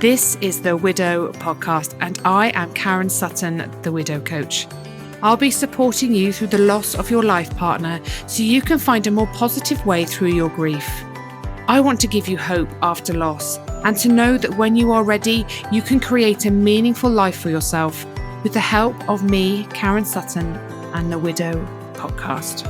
This is the Widow Podcast, and I am Karen Sutton, the Widow Coach. I'll be supporting you through the loss of your life partner so you can find a more positive way through your grief. I want to give you hope after loss and to know that when you are ready, you can create a meaningful life for yourself with the help of me, Karen Sutton, and the Widow Podcast.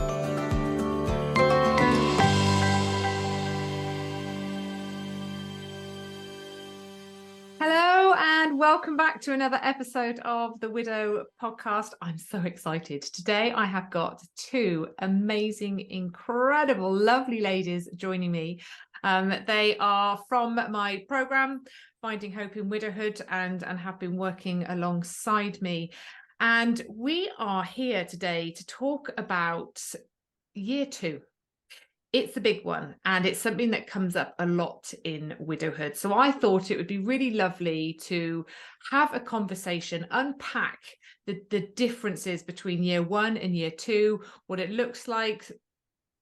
Hello and welcome back to another episode of the Widow Podcast. I'm so excited. Today I have got two amazing, incredible, lovely ladies joining me. They are from my program, Finding Hope in Widowhood, and have been working alongside me. And we are here today to talk about year two. It's a big one, and it's something that comes up a lot in widowhood. So I thought it would be really lovely to have a conversation, unpack the differences between year one and year two, what it looks like,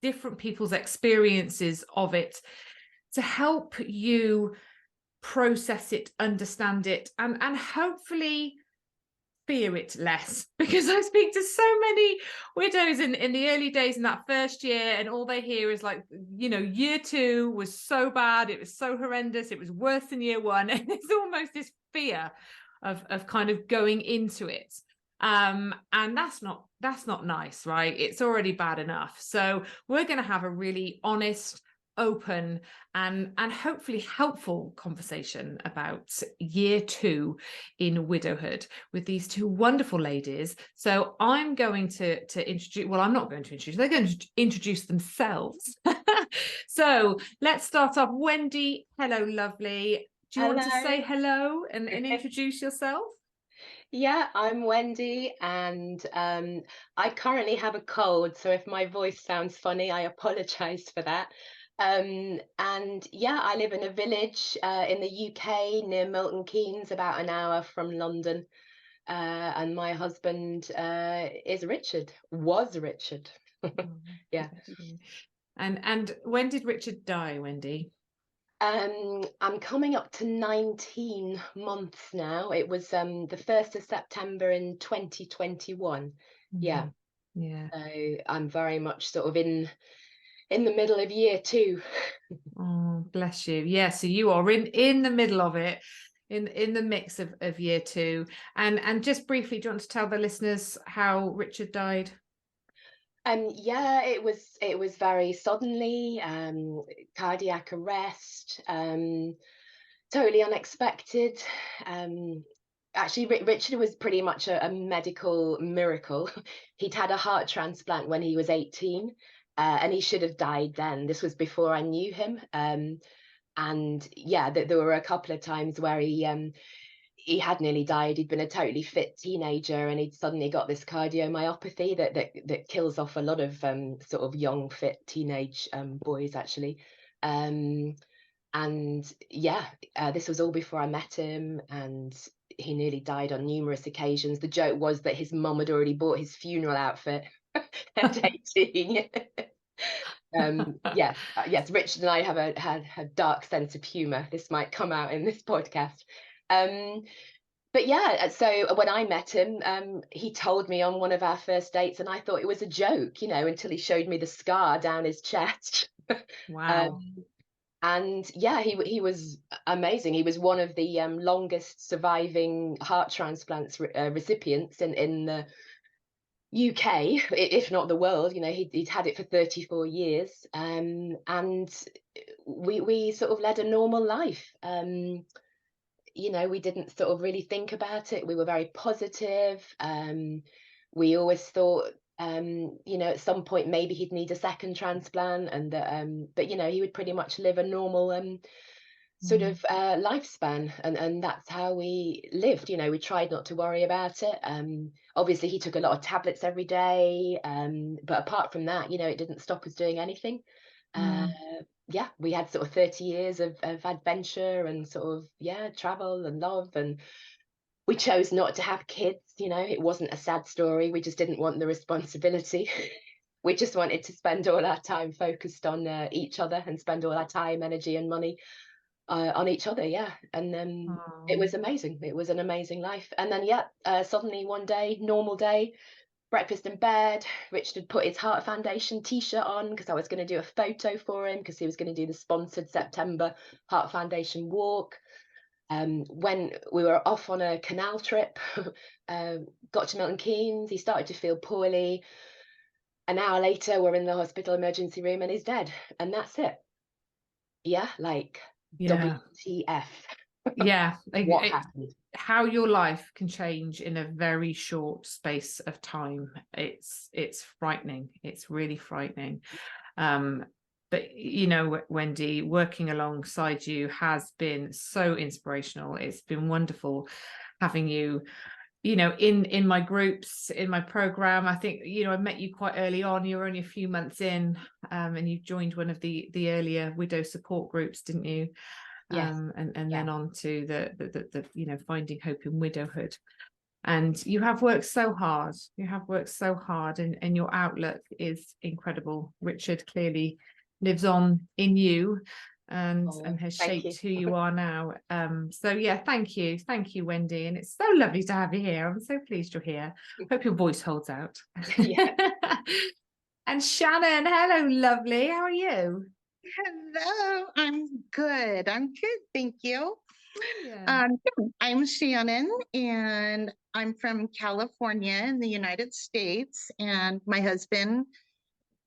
different people's experiences of it, to help you process it, understand it, and hopefully fear it less, because I speak to so many widows in the early days in that first year, and all they hear is like, you know, year two was so bad, it was so horrendous, it was worse than year one, and it's almost this fear of kind of going into it. And that's not nice, right? It's already bad enough. So we're going to have a really honest, open and hopefully helpful conversation about year two in widowhood with these two wonderful ladies. So I'm going to introduce, well, I'm not going to introduce, they're going to introduce themselves. So let's start off. Wendy, hello, lovely. Do you want to say hello and introduce yourself? Yeah, I'm Wendy, and I currently have a cold, so if my voice sounds funny, I apologize for that. And yeah, I live in a village in the UK near Milton Keynes, about an hour from London. And my husband is Richard, was Richard. Yeah. And when did Richard die, Wendy? I'm coming up to 19 months now. It was the 1st of September in 2021. Yeah. Yeah. So I'm very much sort of in the middle of year two. Oh, bless you. Yeah, so you are in the middle of it, in the mix of year two. And just briefly, do you want to tell the listeners how Richard died? Yeah, it was very suddenly, cardiac arrest, totally unexpected. Actually, Richard was pretty much a medical miracle. He'd had a heart transplant when he was 18, and he should have died then. This was before I knew him. And yeah, there were a couple of times where he had nearly died. He'd been a totally fit teenager, and he'd suddenly got this cardiomyopathy that kills off a lot of sort of young, fit teenage boys, actually. And yeah, this was all before I met him, and he nearly died on numerous occasions. The joke was that his mum had already bought his funeral outfit at 18. Yes, Richard and I have a dark sense of humor. This might come out in this podcast. But yeah, so when I met him, he told me on one of our first dates, and I thought it was a joke, you know, until he showed me the scar down his chest. Wow. And yeah, he was amazing. He was one of the longest surviving heart transplants recipients in the UK, if not the world. You know, he'd had it for 34 years, and we sort of led a normal life. You know, we didn't sort of really think about it. We were very positive. We always thought, you know, at some point maybe he'd need a second transplant, and but you know, he would pretty much live a normal sort of lifespan, and that's how we lived. You know, we tried not to worry about it. Obviously, he took a lot of tablets every day, but apart from that, you know, it didn't stop us doing anything. Yeah, we had sort of 30 years of adventure and sort of, yeah, travel and love. And we chose not to have kids. You know, it wasn't a sad story. We just didn't want the responsibility. We just wanted to spend all our time focused on each other, and spend all our time, energy and money on each other, yeah. And it Oh, was amazing. It was an amazing life. And then, yeah, suddenly one day, normal day, breakfast in bed. Richard had put his Heart Foundation t-shirt on because I was going to do a photo for him because he was going to do the sponsored September Heart Foundation walk. When we were off on a canal trip, got to Milton Keynes, he started to feel poorly. An hour later, we're in the hospital emergency room and he's dead. And that's it. Yeah, like yeah. WTF. Yeah. What happened? How your life can change in a very short space of time. It's frightening. It's really frightening. But you know, Wendy, working alongside you has been so inspirational. It's been wonderful having you, you know, in my groups, in my program. I think, you know, I met you quite early on. You were only a few months in, and you joined one of the earlier widow support groups, didn't you? Yes. And Yeah. then on to the you know, finding hope in widowhood. And you have worked so hard. You have worked so hard, and your outlook is incredible. Richard clearly lives on in you and Oh, has thank you. shaped who you are now. So yeah, thank you, Wendy. And it's so lovely to have you here. I'm so pleased you're here. Hope your voice holds out. Yeah. And Shannon, hello, lovely. How are you? Hello, I'm good. I'm good, thank you. Yeah. I'm Shannon, and I'm from California in the United States. And my husband,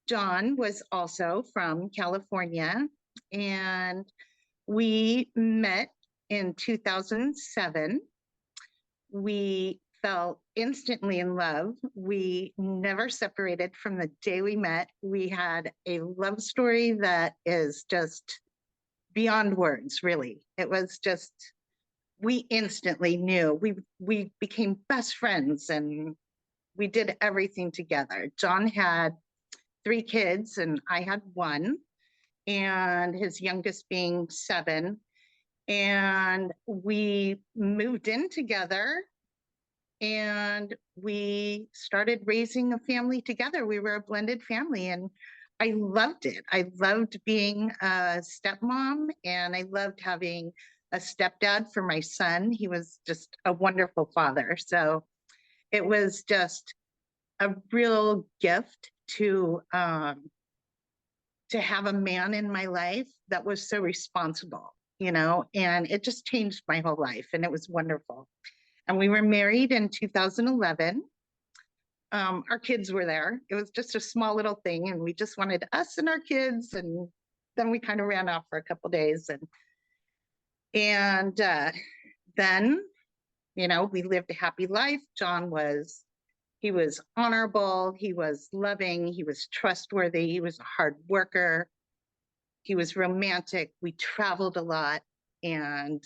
John, was also from California. And we met in 2007. We fell instantly in love. We never separated from the day we met. We had a love story that is just beyond words, really. It was just, we instantly knew. We became best friends and we did everything together. John had 3 kids and I had 1, and his youngest being 7. And we moved in together and we started raising a family together. We were a blended family and I loved it. I loved being a stepmom and I loved having a stepdad for my son. He was just a wonderful father. So it was just a real gift to have a man in my life that was so responsible, you know, and it just changed my whole life and it was wonderful. And we were married in 2011. Our kids were there. It was just a small little thing, and we just wanted us and our kids. And then we kind of ran off for a couple days, and then, you know, we lived a happy life. John was, he was honorable, he was loving, he was trustworthy, he was a hard worker, he was romantic. We traveled a lot, and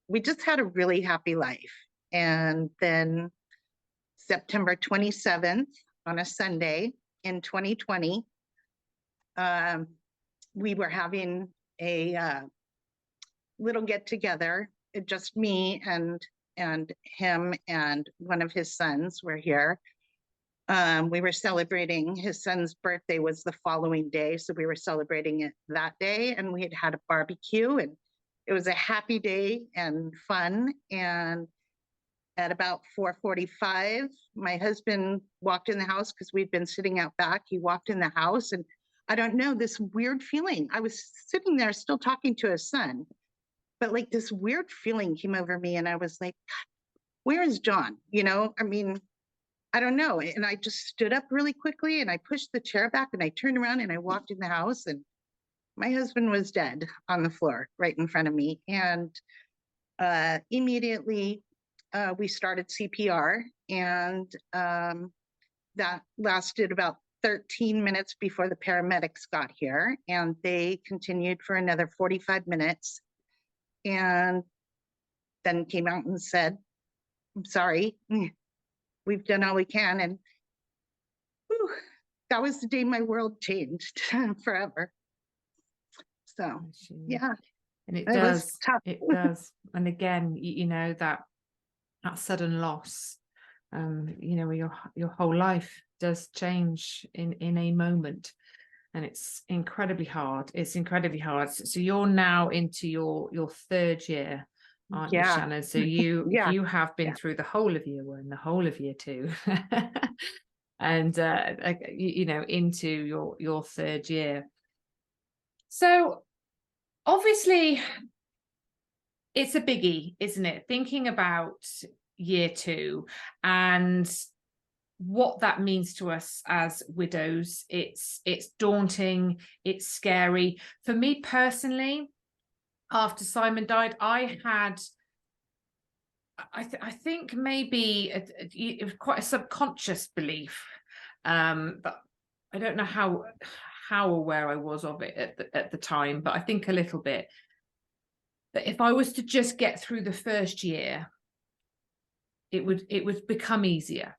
we just had a really happy life. And then September 27th, on a Sunday in 2020, we were having a little get together, just me and him and one of his sons were here. We were celebrating, his son's birthday was the following day, so we were celebrating it that day, and we had had a barbecue, and it was a happy day and fun. And at about 4:45, my husband walked in the house because we'd been sitting out back. He walked in the house, and I don't know, this weird feeling. I was sitting there still talking to his son, but like this weird feeling came over me, and I was like, where is John? You know, I mean, I don't know. And I just stood up really quickly and I pushed the chair back and I turned around and I walked in the house, and my husband was dead on the floor right in front of me. And immediately we started CPR, and that lasted about 13 minutes before the paramedics got here, and they continued for another 45 minutes and then came out and said, I'm sorry, we've done all we can. And whew, that was the day my world changed forever. So yeah, And it was does, tough. it does. And again, you know, that sudden loss, you know, your whole life does change in a moment. and it's incredibly hard. It's incredibly hard. So you're now into your third year, aren't you, Yeah. Shannon? So you Yeah. you have been Yeah. through the whole of year one, the whole of year two, and you know, into your third year. So obviously it's a biggie, isn't it? Thinking about year two and what that means to us as widows. It's daunting, it's scary. For me personally, after Simon died, I had I think maybe it was quite a subconscious belief, but I don't know how aware I was of it at the time, but I think a little bit, that if I was to just get through the first year, it would become easier.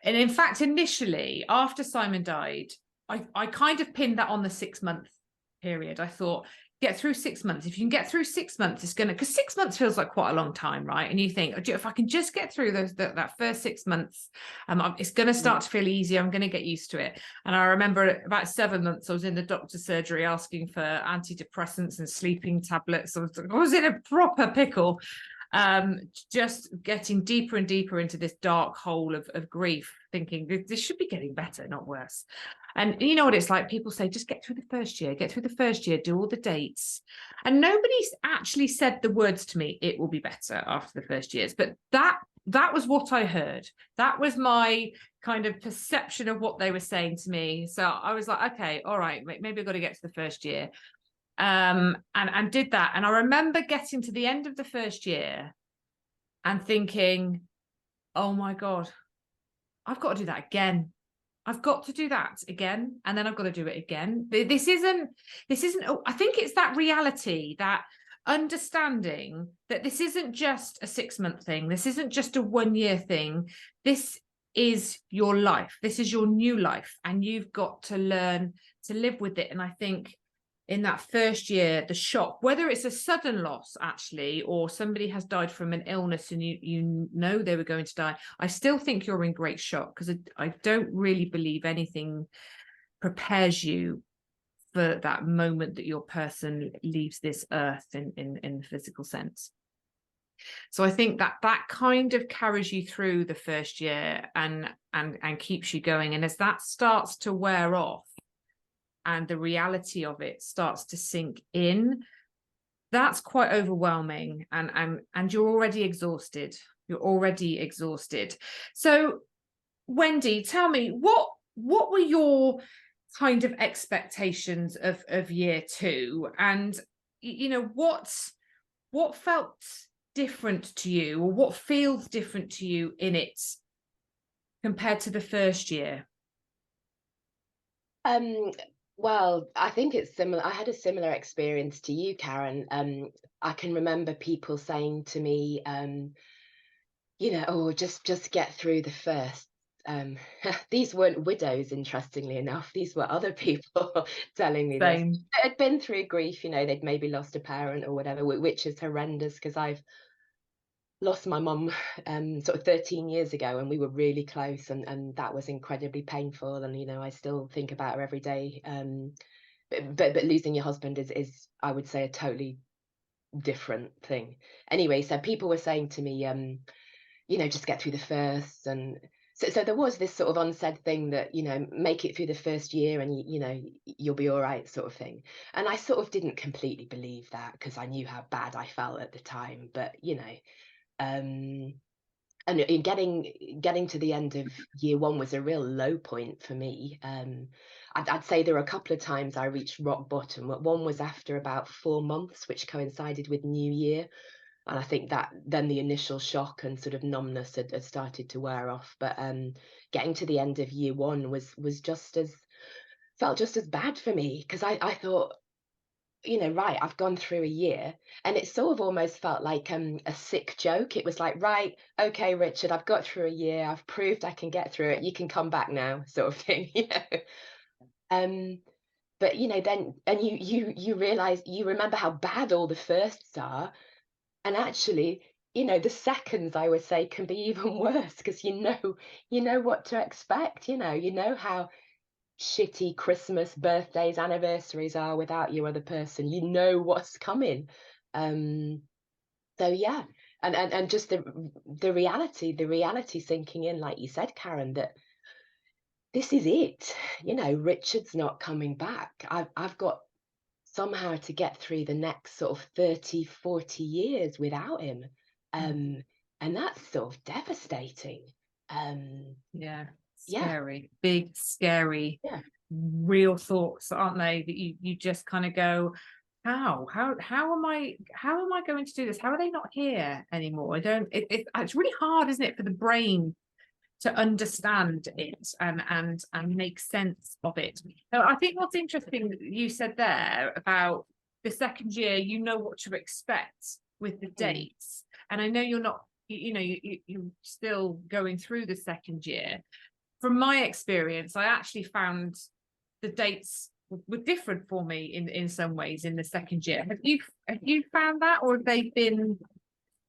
And in fact, initially, after Simon died, I kind of pinned that on the 6-month period. I thought, get through 6 months. If you can get through 6 months, it's going to, because 6 months feels like quite a long time, right? And you think, if I can just get through that first 6 months, it's going to start to feel easier. I'm going to get used to it. And I remember about 7 months, I was in the doctor's surgery asking for antidepressants and sleeping tablets. I was in a proper pickle. Just getting deeper and deeper into this dark hole of grief, thinking this should be getting better, not worse. And you know what it's like, people say, just get through the first year, do all the dates. And nobody's actually said the words to me, it will be better after the first years. But that was what I heard. That was my kind of perception of what they were saying to me. So I was like, okay, all right, maybe I've got to get to the first year. And did that. And I remember getting to the end of the first year and thinking, oh my God, I've got to do that again. I've got to do that again. And then I've got to do it again. This isn't, I think it's that reality, that understanding that this isn't just a 6-month thing. This isn't just a 1-year thing. This is your life. This is your new life. And you've got to learn to live with it. And I think in that first year, the shock, whether it's a sudden loss actually, or somebody has died from an illness and you know they were going to die, I still think you're in great shock, because I don't really believe anything prepares you for that moment that your person leaves this earth in the physical sense. So I think that kind of carries you through the first year and keeps you going. And as that starts to wear off, and the reality of it starts to sink in, that's quite overwhelming, and you're already exhausted. So Wendy, tell me, what were your kind of expectations of year two, and you know, what felt different to you, or what feels different to you in it compared to the first year? Well, I think it's similar. I had a similar experience to you, Karen. I can remember people saying to me, you know, oh, just get through the first. These weren't widows, interestingly enough. These were other people telling me this. They had been through grief, you know, they'd maybe lost a parent or whatever, which is horrendous, because I've lost my mum sort of 13 years ago, and we were really close, and that was incredibly painful, and you know, I still think about her every day. But losing your husband is I would say a totally different thing. Anyway, so people were saying to me, you know, just get through the first, and so there was this sort of unsaid thing that, you know, make it through the first year and you know, you'll be all right, sort of thing. And I sort of didn't completely believe that, because I knew how bad I felt at the time. But you know, and in getting to the end of year one was a real low point for me. I'd say there were a couple of times I reached rock bottom. One was after about 4 months, which coincided with New Year, and I think that then the initial shock and sort of numbness had started to wear off. But getting to the end of year one was felt just as bad for me, because I thought, you know, right, I've gone through a year, and it sort of almost felt like a sick joke. It was like, right, okay, Richard, I've got through a year, I've proved I can get through it, you can come back now, sort of thing, you know. But you know, then, and you realize, you remember how bad all the firsts are, and actually, you know, the seconds, I would say, can be even worse, because you know what to expect, you know how shitty Christmas, birthdays, anniversaries are without your other person. You know what's coming. So yeah, and just the reality sinking in, like you said, Karen, that this is it. You know, Richard's not coming back. I've got somehow to get through the next sort of 30, 40 years without him. And that's sort of devastating. Yeah, Yeah. scary, big, scary, Yeah. real thoughts, aren't they? That you just kind of go, how am I going to do this? How are they not here anymore? I don't. It's really hard, isn't it, for the brain to understand it and make sense of it. So I think what's interesting that you said there about the second year, you know what to expect with the dates, and I know you're not, you're still going through the second year. From my experience, I actually found the dates were different for me in some ways in the second year. Have you found that, or have they been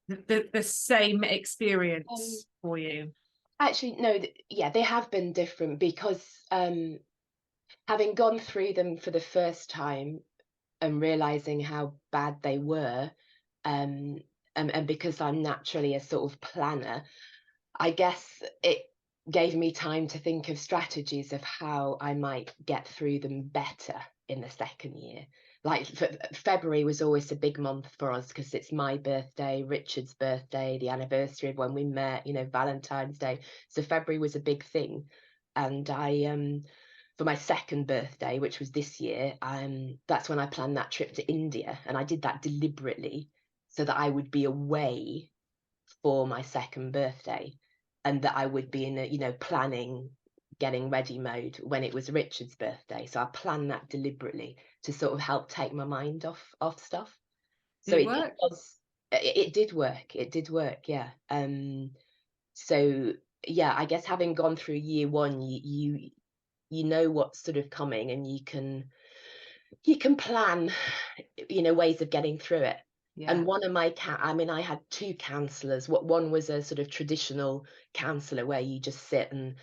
the same experience for you? Actually, no, yeah, they have been different because having gone through them for the first time and realizing how bad they were, and because I'm naturally a sort of planner, I guess it gave me time to think of strategies of how I might get through them better in the second year. Like February was always a big month for us because it's my birthday, Richard's birthday, the anniversary of when we met, you know, Valentine's Day. So February was a big thing. And I for my second birthday, which was this year, that's when I planned that trip to India. And I did that deliberately so that I would be away for my second birthday, and that I would be in a, you know, planning, getting ready mode when it was Richard's birthday. So I planned that deliberately to sort of help take my mind off stuff. So Did it work? it did work. It did work, yeah. So yeah, I guess having gone through year one, you know what's sort of coming, and you can plan, you know, ways of getting through it. Yeah. And one of my I had two counselors. One was a sort of traditional counselor where you just sit and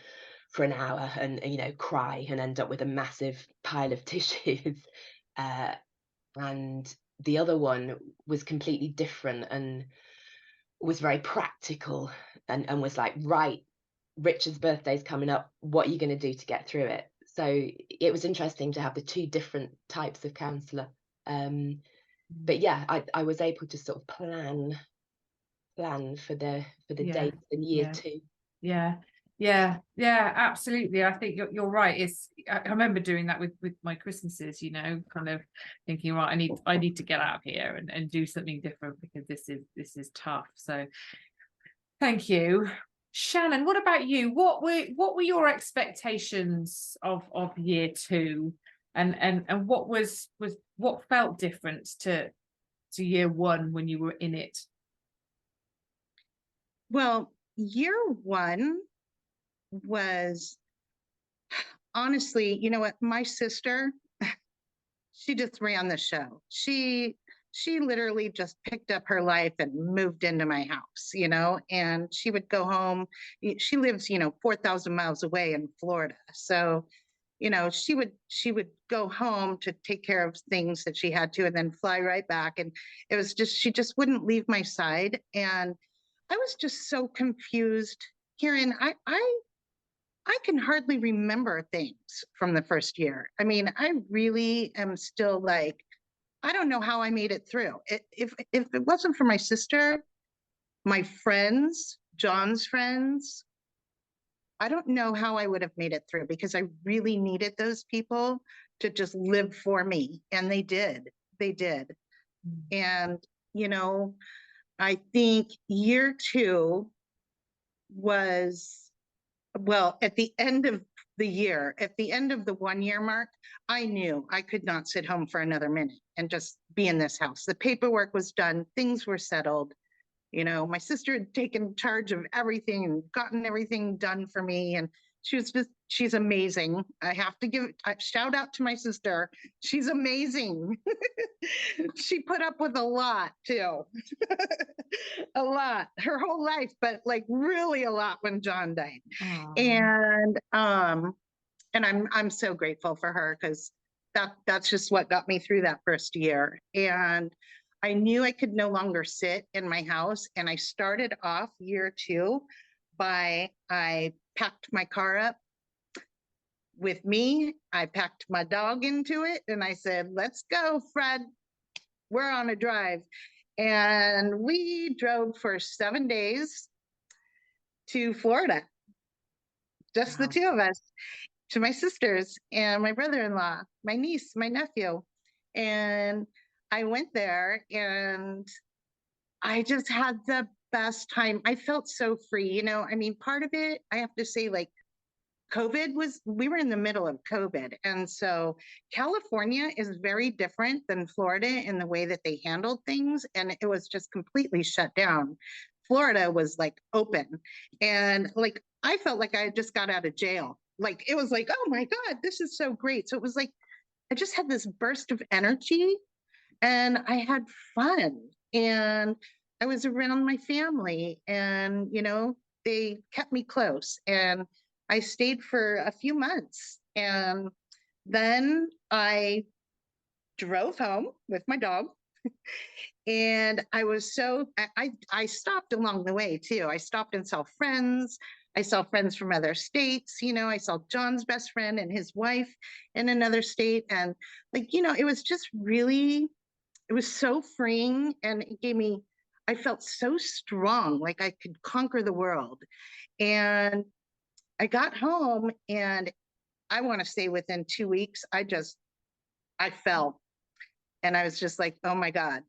for an hour and you know, cry and end up with a massive pile of tissues. And the other one was completely different and was very practical, and was like, right, Richard's birthday's coming up. What are you going to do to get through it? So it was interesting to have the two different types of counsellor. But yeah, I was able to sort of plan for the dates in year two. Yeah, absolutely. I think you're right. I remember doing that with my Christmases, you know, kind of thinking, right, I need to get out of here and do something different because this is tough. So thank you. Shannon, what about you? What were your expectations of year two, and what felt different to year one when you were in it? Well, year one was, honestly, you know what, my sister, she just ran the show. She literally just picked up her life and moved into my house, you know, and she would go home. She lives, you know, 4,000 miles away in Florida. So, you know, she would go home to take care of things that she had to and then fly right back. And it was just, she just wouldn't leave my side. And I was just so confused. Karen, I can hardly remember things from the first year. I mean, I really am still like, I don't know how I made it through. If it wasn't for my sister, my friends, John's friends, I don't know how I would have made it through, because I really needed those people to just live for me. And they did. They did. And, you know, I think year two was, well, at the end of the year, at the end of the 1 year mark, I knew I could not sit home for another minute and just be in this house. The paperwork was done, things were settled. You know, my sister had taken charge of everything and gotten everything done for me. And she's amazing. I have to give a shout out to my sister. She's amazing. She put up with a lot too. A lot, her whole life, but like really a lot when John died. Aww. And And I'm so grateful for her, because that's just what got me through that first year. And I knew I could no longer sit in my house. And I started off year 2 by, I packed my car up with me. I packed my dog into it and I said, let's go, Fred. We're on a drive. And we drove for 7 days to Florida, just the Wow. 2 of us, to my sisters and my brother-in-law, my niece, my nephew. And I went there and I just had the best time. I felt so free, you know. I mean, part of it, I have to say, like, we were in the middle of COVID. And so California is very different than Florida in the way that they handled things. And it was just completely shut down. Florida was like open. And like, I felt like I had just got out of jail. Like, it was like, oh my God, this is so great. So it was like, I just had this burst of energy and I had fun. And I was around my family and, you know, they kept me close. And I stayed for a few months. And then I drove home with my dog. And I was so, I stopped along the way too. I stopped and saw friends. I saw friends from other states. You know, I saw John's best friend and his wife in another state. And like, you know, it was just really, it was so freeing. And it gave me, I felt so strong, like I could conquer the world. And I got home and I want to say within 2 weeks, I fell. And I was just like, oh my God,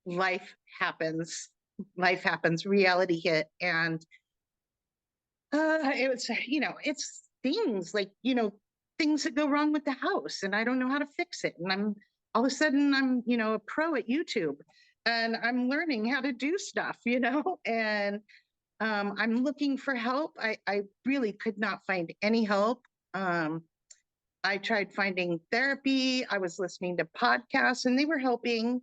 life happens. Life happens, reality hit. And it was, you know, it's things like, you know, things that go wrong with the house and I don't know how to fix it. And I'm all of a sudden I'm, you know, a pro at YouTube and I'm learning how to do stuff, you know, and I'm looking for help. I really could not find any help. I tried finding therapy. I was listening to podcasts and they were helping.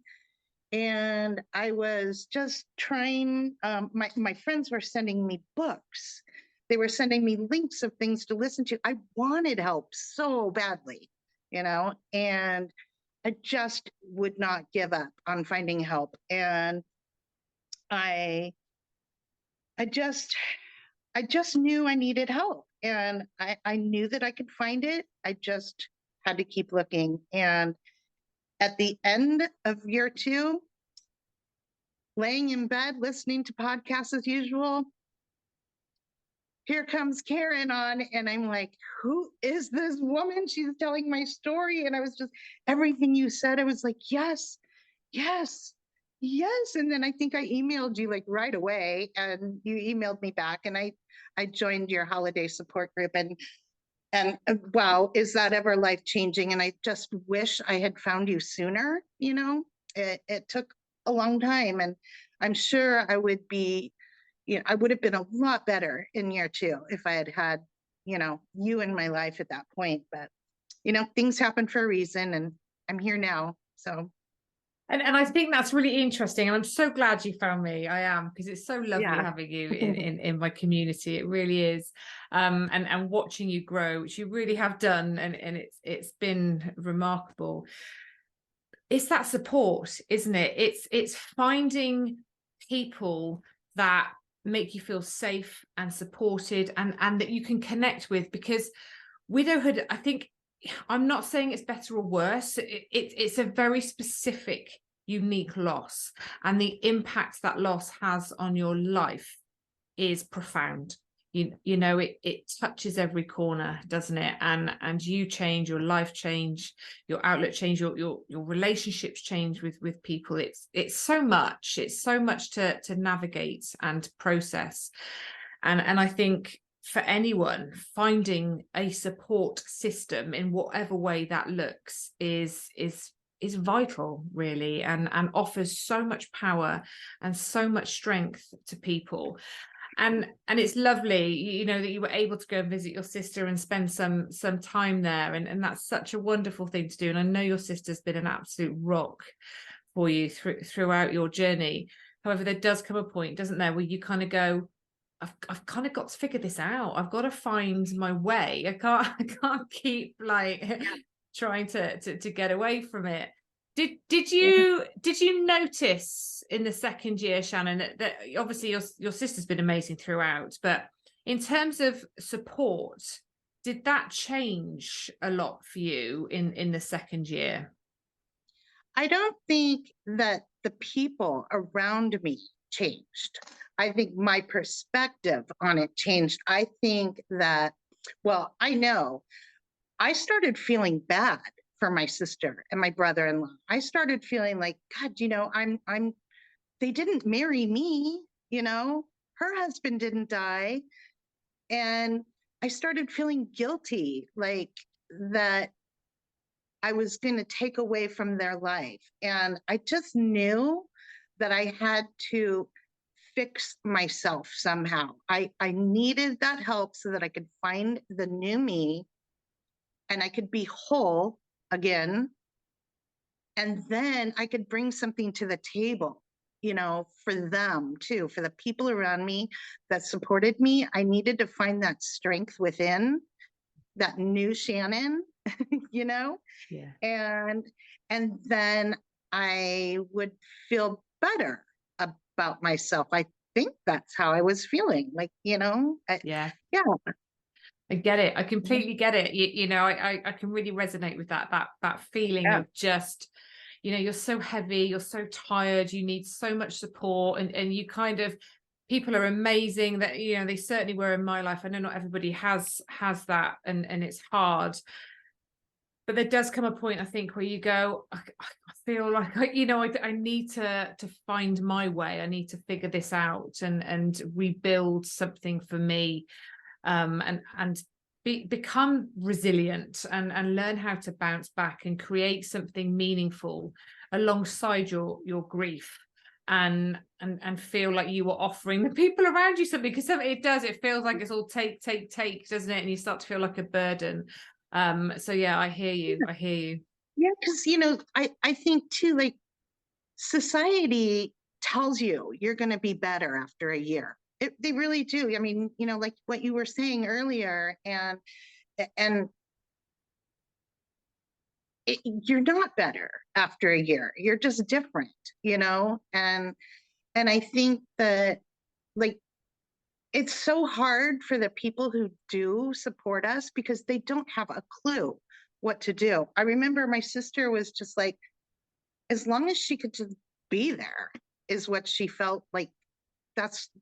And I was just trying, my friends were sending me books. They were sending me links of things to listen to. I wanted help so badly, you know, and I just would not give up on finding help. And I just knew I needed help. And I knew that I could find it. I just had to keep looking. And at the end of year 2, laying in bed, listening to podcasts as usual, here comes Karen on. And I'm like, who is this woman? She's telling my story. And I was just, everything you said, I was like, yes, yes, yes. And then I think I emailed you like right away and you emailed me back and I joined your holiday support group and wow, is that ever life-changing? And I just wish I had found you sooner, you know, it took a long time and I'm sure I would be, you know, I would have been a lot better in year 2 if I had had, you know, you in my life at that point. But, you know, things happen for a reason and I'm here now. So. And I think that's really interesting. And I'm so glad you found me. I am, because it's so lovely Yeah. having you in my community. It really is. And watching you grow, which you really have done. And it's been remarkable. It's that support, isn't it? It's finding people that make you feel safe and supported and that you can connect with, because widowhood, I think, I'm not saying it's better or worse. It's a very specific, unique loss, and the impact that loss has on your life is profound. You know, it touches every corner, doesn't it? And you change, your life change, your outlook change, your relationships change with people. It's so much to navigate and process. And I think for anyone, finding a support system in whatever way that looks is vital, really, and offers so much power and so much strength to people. And it's lovely, you know, that you were able to go and visit your sister and spend some time there, and that's such a wonderful thing to do. And I know your sister's been an absolute rock for you throughout your journey. However, there does come a point, doesn't there, where you kind of go, I've kind of got to figure this out. I've got to find my way. I can't keep like trying to get away from it. Did you notice in the second year, Shannon, that obviously your sister's been amazing throughout, but in terms of support, did that change a lot for you in the second year? I don't think that the people around me changed. I think my perspective on it changed. I think that, well, I know I started feeling bad for my sister and my brother-in-law. I started feeling like, God, they didn't marry me, her husband didn't die. And I started feeling guilty, like that I was going to take away from their life. And I just knew that I had to fix myself somehow. I needed that help so that I could find the new me and I could be whole again. And then I could bring something to the table, for them too, for the people around me that supported me. I needed to find that strength within, that new Shannon, Yeah. And then I would feel better about myself. I think that's how I was feeling. Like, Yeah. Yeah. I get it. I completely get it. I can really resonate with that feeling of just, you're so heavy, you're so tired, you need so much support, and you kind of, people are amazing that, they certainly were in my life. I know not everybody has that, and it's hard. But there does come a point, I think, where you go, I feel like, I need to find my way. I need to figure this out and rebuild something for me, and become resilient and learn how to bounce back and create something meaningful alongside your grief, and feel like you are offering the people around you something, because it feels like it's all take, doesn't it? And you start to feel like a burden. So yeah, I hear you. Yeah, because I think too, like, society tells you you're going to be better after a year. They really do. I mean, like what you were saying earlier, and you're not better after a year. You're just different, and I think that, like, it's so hard for the people who do support us because they don't have a clue what to do. I remember my sister was just like, as long as she could just be there is what she felt like.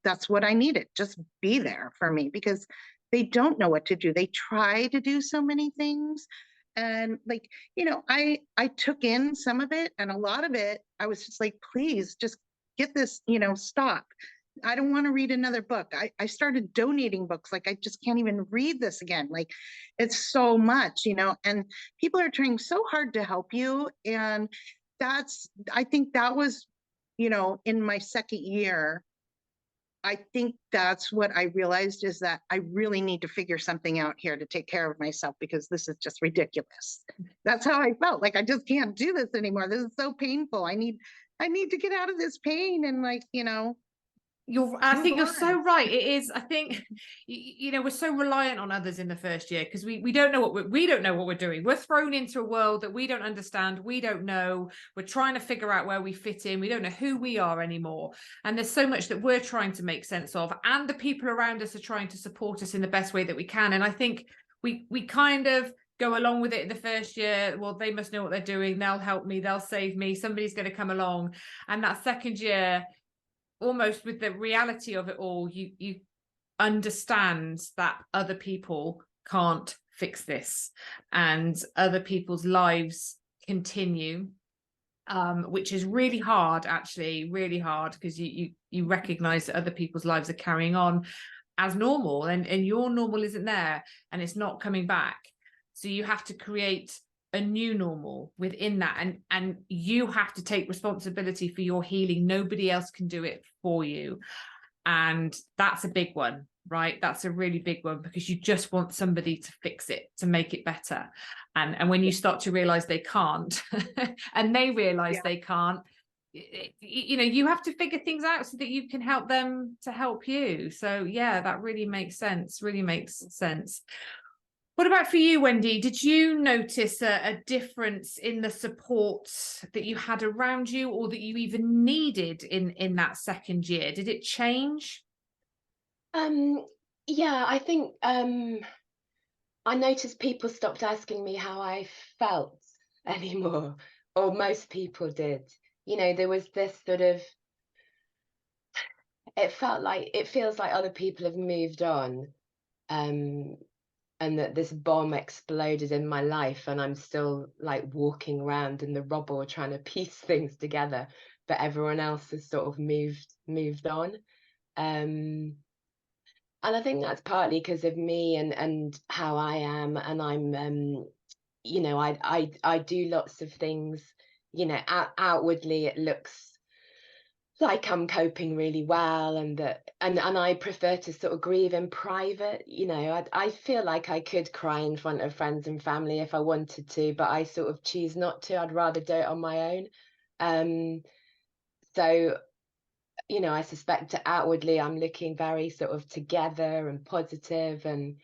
That's what I needed. Just be there for me, because they don't know what to do. They try to do so many things. And like, I took in some of it, and a lot of it, I was just like, please just get this, stop. I don't want to read another book. I started donating books. Like, I just can't even read this again. Like, it's so much, and people are trying so hard to help you. And I think that was, in my second year, I think that's what I realized, is that I really need to figure something out here to take care of myself, because this is just ridiculous. That's how I felt. Like, I just can't do this anymore. This is so painful. I need to get out of this pain, and like, I think you're so right. It is. I think, we're so reliant on others in the first year, because we don't know what we're doing. We're thrown into a world that we don't understand. We don't know. We're trying to figure out where we fit in. We don't know who we are anymore. And there's so much that we're trying to make sense of, and the people around us are trying to support us in the best way that we can. And I think we kind of go along with it in the first year. Well, they must know what they're doing. They'll help me. They'll save me. Somebody's going to come along. And that second year, almost with the reality of it all, you understand that other people can't fix this, and other people's lives continue, which is really hard, actually, really hard, because you recognize that other people's lives are carrying on as normal, and your normal isn't there, and it's not coming back. So you have to create a new normal within that, and you have to take responsibility for your healing. Nobody else can do it for you, and that's a big one, right? That's a really big one, because you just want somebody to fix it, to make it better, and when you start to realize they can't and they realize they can't, you know, you have to figure things out so that you can help them to help you. So yeah, that really makes sense. What about for you, Wendy? Did you notice a difference in the support that you had around you, or that you even needed in that second year? Did it change? Yeah, I think I noticed people stopped asking me how I felt anymore, or most people did. You know, there was this sort of, it feels like other people have moved on, um, and that this bomb exploded in my life, and I'm still like walking around in the rubble trying to piece things together, but everyone else has sort of moved on. And I think that's partly because of me and how I am, and I'm you know, I do lots of things, you know, outwardly it looks like I'm coping really well, and that and I prefer to sort of grieve in private. You know, I feel like I could cry in front of friends and family if I wanted to, but I sort of choose not to. I'd rather do it on my own. So you know, I suspect that outwardly I'm looking very sort of together and positive, um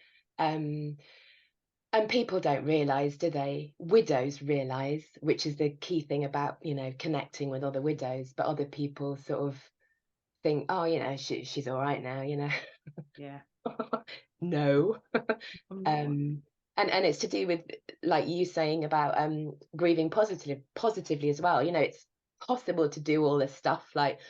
and people don't realize, do they? Widows realize, which is the key thing about, you know, connecting with other widows, but other people sort of think, oh, you know, she's all right now, you know. Yeah. No. I'm not. And it's to do with, like you saying about grieving positively as well. You know, it's possible to do all this stuff, like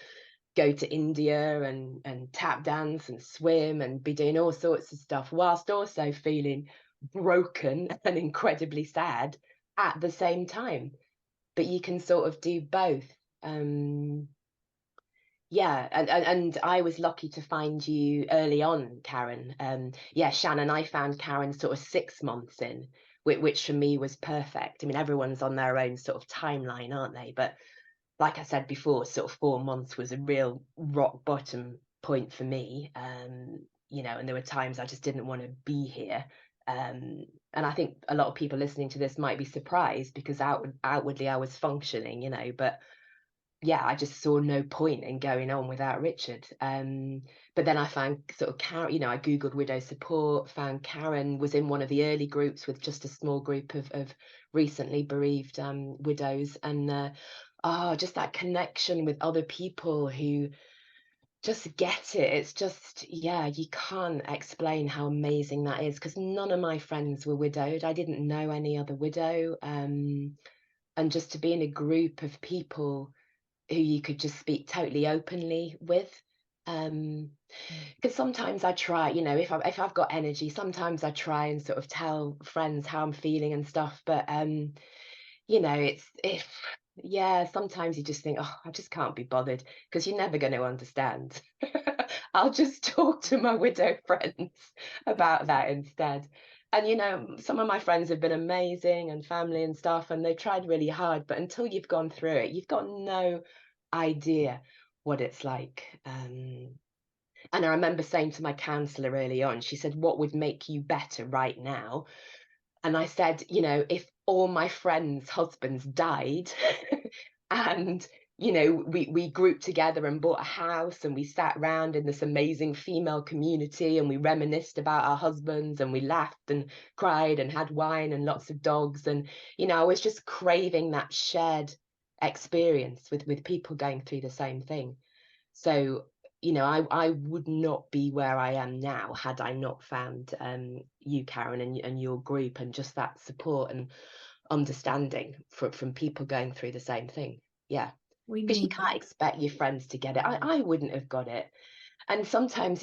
go to India and tap dance and swim and be doing all sorts of stuff, whilst also feeling broken and incredibly sad at the same time. But you can sort of do both. Yeah, and I was lucky to find you early on, Karen. Yeah, Shannon, I found Karen sort of 6 months in, which for me was perfect. I mean, everyone's on their own sort of timeline, aren't they? But like I said before, sort of 4 months was a real rock bottom point for me. You know, and there were times I just didn't want to be here. And I think a lot of people listening to this might be surprised, because outwardly I was functioning, you know, but yeah, I just saw no point in going on without Richard. But then I found sort of Karen, you know, I Googled widow support, found Karen was in one of the early groups with just a small group of recently bereaved widows. And just that connection with other people who just get it. It's just, yeah, you can't explain how amazing that is, because none of my friends were widowed. I didn't know any other widow. And just to be in a group of people who you could just speak totally openly with. Because sometimes I try, you know, if I've got energy, sometimes I try and sort of tell friends how I'm feeling and stuff. But you know, yeah, sometimes you just think, oh, I just can't be bothered, because you're never going to understand. I'll just talk to my widow friends about that instead. And you know, some of my friends have been amazing, and family and stuff, and they've tried really hard, but until you've gone through it, you've got no idea what it's like. And I remember saying to my counsellor early on, she said, what would make you better right now? And I said, you know, if all my friends' husbands died and, you know, we grouped together and bought a house, and we sat around in this amazing female community, and we reminisced about our husbands, and we laughed and cried and had wine and lots of dogs. And, you know, I was just craving that shared experience with people going through the same thing. So, you know, I would not be where I am now had I not found you, Karen, and your group, and just that support and understanding from people going through the same thing. Yeah, We because you need can't expect your friends to get it. I wouldn't have got it. And sometimes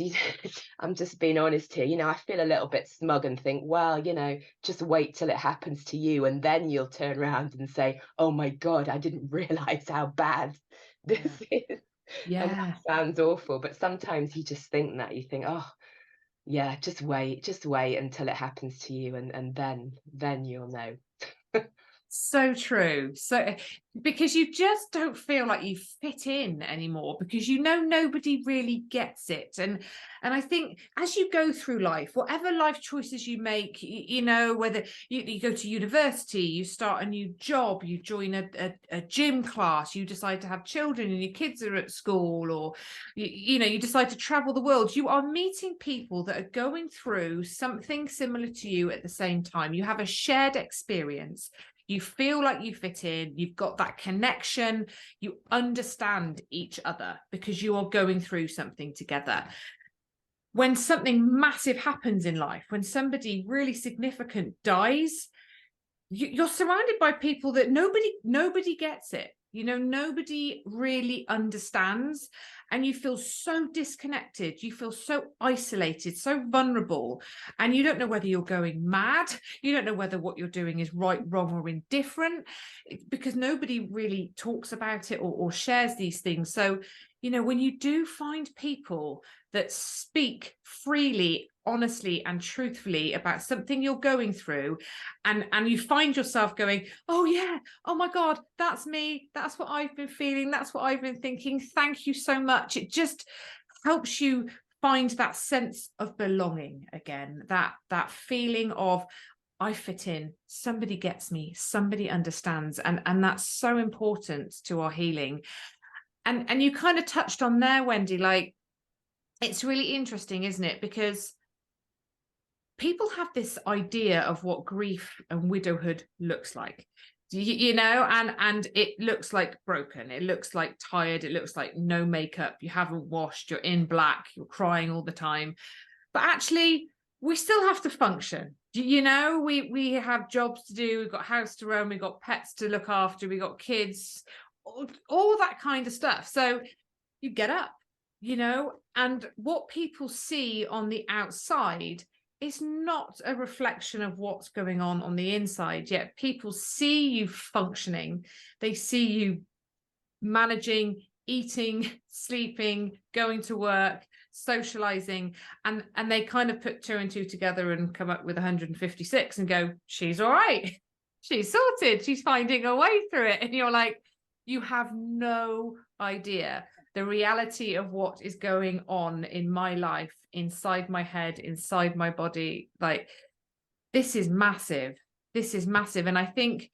I'm just being honest here, you know, I feel a little bit smug and think, well, you know, just wait till it happens to you, and then you'll turn around and say, oh my God, I didn't realize how bad this is. And Yeah. that sounds awful, but sometimes you just think that, you think, oh yeah, just wait until it happens to you, and then you'll know. So true. So, because you just don't feel like you fit in anymore, because you know nobody really gets it. And I think as you go through life, whatever life choices you make, you know, whether you go to university, you start a new job, you join a gym class, you decide to have children and your kids are at school, or you know, you decide to travel the world, you are meeting people that are going through something similar to you at the same time. You have a shared experience. You feel like you fit in, you've got that connection, you understand each other because you are going through something together. When something massive happens in life, when somebody really significant dies, you're surrounded by people that nobody gets it. You know, nobody really understands, and you feel so disconnected, you feel so isolated, so vulnerable, and you don't know whether you're going mad, you don't know whether what you're doing is right, wrong, or indifferent, because nobody really talks about it or shares these things. So, you know, when you do find people that speak freely, honestly, and truthfully about something you're going through, and you find yourself going, oh yeah, oh my God, that's me, that's what I've been feeling, that's what I've been thinking, thank you so much. It just helps you find that sense of belonging again, that feeling of, I fit in, somebody gets me, somebody understands, and that's so important to our healing. And you kind of touched on there, Wendy, like, it's really interesting, isn't it? Because people have this idea of what grief and widowhood looks like, you know, and it looks like broken, it looks like tired, it looks like no makeup, you haven't washed, you're in black, you're crying all the time. But actually, we still have to function. You know, we have jobs to do, we've got house to run, we've got pets to look after, we've got kids, all that kind of stuff. So you get up, you know, and what people see on the outside is not a reflection of what's going on the inside. Yet people see you functioning, they see you managing, eating, sleeping, going to work, socializing, and they kind of put 2 and 2 together and come up with 156 and go, she's all right, she's sorted, she's finding a way through it. And you're like, you have no idea the reality of what is going on in my life, inside my head, inside my body. Like, this is massive, this is massive. And I think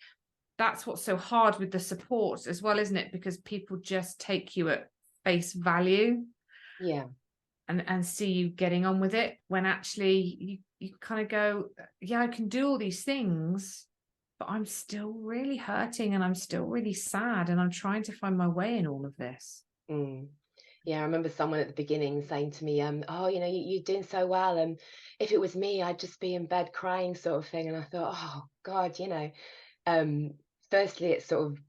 that's what's so hard with the support as well, isn't it? Because people just take you at face value, Yeah, and see you getting on with it, when actually you kind of go, yeah, I can do all these things, but I'm still really hurting, and I'm still really sad, and I'm trying to find my way in all of this. Yeah, I remember someone at the beginning saying to me, oh, you know, you're doing so well, and if it was me, I'd just be in bed crying, sort of thing. And I thought, oh God, you know, firstly, it's sort of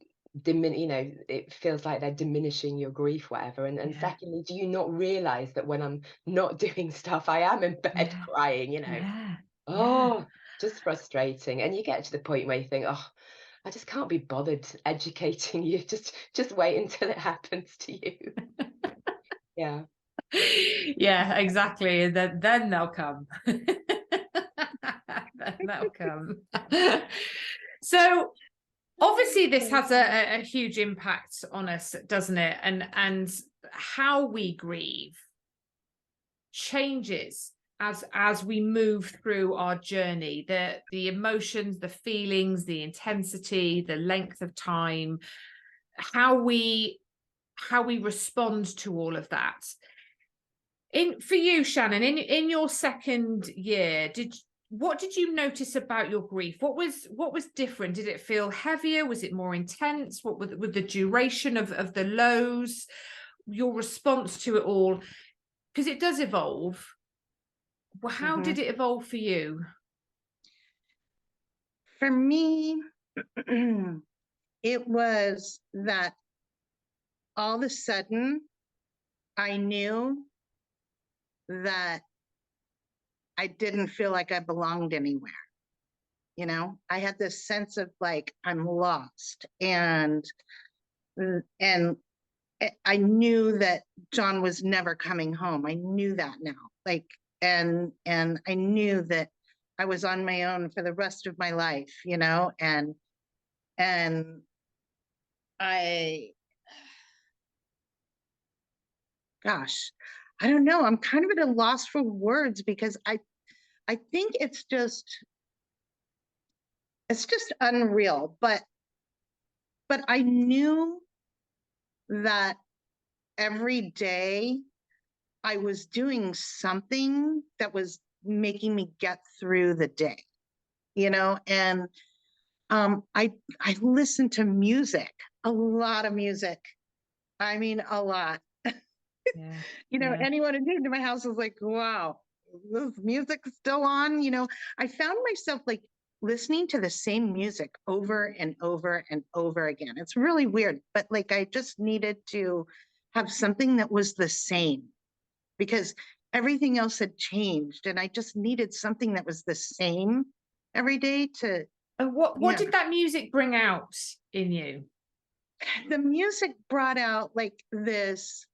you know, it feels like they're diminishing your grief, whatever. And Yeah. secondly, do you not realize that when I'm not doing stuff, I am in bed Yeah. crying, you know? Yeah. Oh, just frustrating. And you get to the point where you think, oh, I just can't be bothered educating you. Just wait until it happens to you. Yeah. Yeah, exactly. And then they'll come. Then they'll come. So obviously this has a huge impact on us, doesn't it? And how we grieve changes as we move through our journey. The emotions, the feelings, the intensity, the length of time, how we respond to all of that. For you, Shannon, in your second year, what did you notice about your grief? What was different? Did it feel heavier? Was it more intense? What with the duration of the lows, your response to it all? Because it does evolve. Well, how did it evolve for you? For me, it was that all of a sudden I knew that I didn't feel like I belonged anywhere. You know, I had this sense of like, I'm lost. And I knew that John was never coming home. I knew that now. Like, and I knew that I was on my own for the rest of my life, you know, and And gosh, I don't know. I'm kind of at a loss for words because I think it's just unreal. But I knew that every day I was doing something that was making me get through the day, and I listened to music, a lot of music. I mean, a lot. Yeah. Anyone who came to my house was like, wow, this music's still on. I found myself like listening to the same music over and over and over again. It's really weird, but like I just needed to have something that was the same because everything else had changed, and I just needed something that was the same every day to. And what did that music bring out in you? The music brought out like this.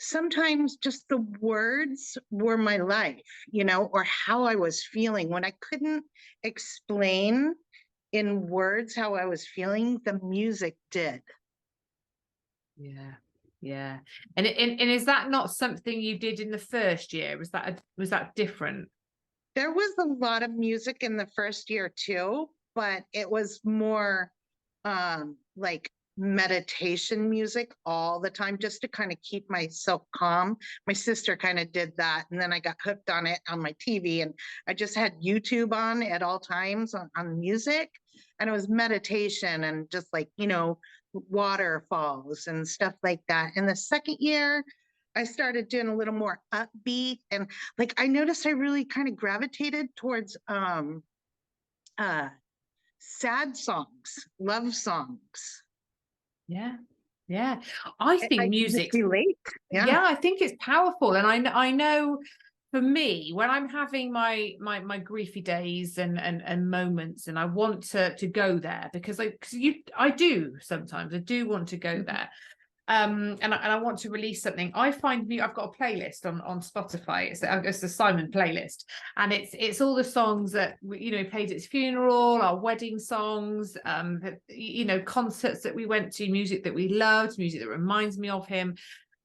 Sometimes just the words were my life, or how I was feeling. When I couldn't explain in words how I was feeling, the music did. Yeah. Yeah. And is that not something you did in the first year? Was that different? There was a lot of music in the first year too, but it was more like meditation music all the time, just to kind of keep myself calm. My sister kind of did that, and then I got hooked on it on my TV, and I just had YouTube on at all times on music, and it was meditation and just like waterfalls and stuff like that. In the second year I started doing a little more upbeat, and like I noticed I really kind of gravitated towards sad songs, love songs. Yeah. Yeah. I think music. Relate. Yeah, I think it's powerful. And I know for me, when I'm having my griefy days and moments, and I want to go there because I do sometimes, I do want to go there. And I want to release something. I find I've got a playlist on Spotify. It's the Simon playlist, and it's all the songs that played at his funeral, our wedding songs, concerts that we went to, music that we loved, music that reminds me of him,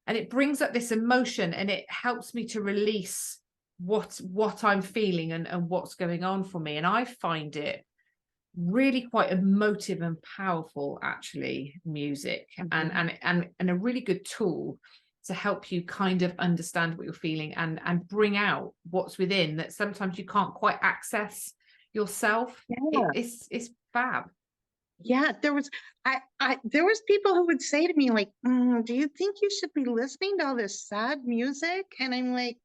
and it brings up this emotion, and it helps me to release what I'm feeling and what's going on for me. And I find it really quite emotive and powerful, actually, music. And a really good tool to help you kind of understand what you're feeling and bring out what's within that sometimes you can't quite access yourself. It's fab. Yeah, there was people who would say to me like, do you think you should be listening to all this sad music? And I'm like,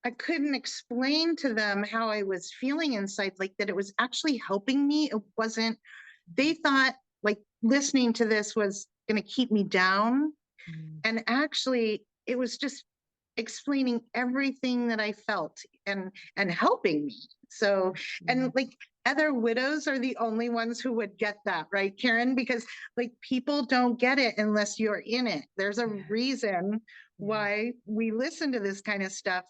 I couldn't explain to them how I was feeling inside, like that it was actually helping me. It wasn't, they thought like listening to this was going to keep me down. And actually it was just explaining everything that I felt and helping me. So, and like other widows are the only ones who would get that, right, Karen? Because like people don't get it unless you're in it. There's a reason why we listen to this kind of stuff.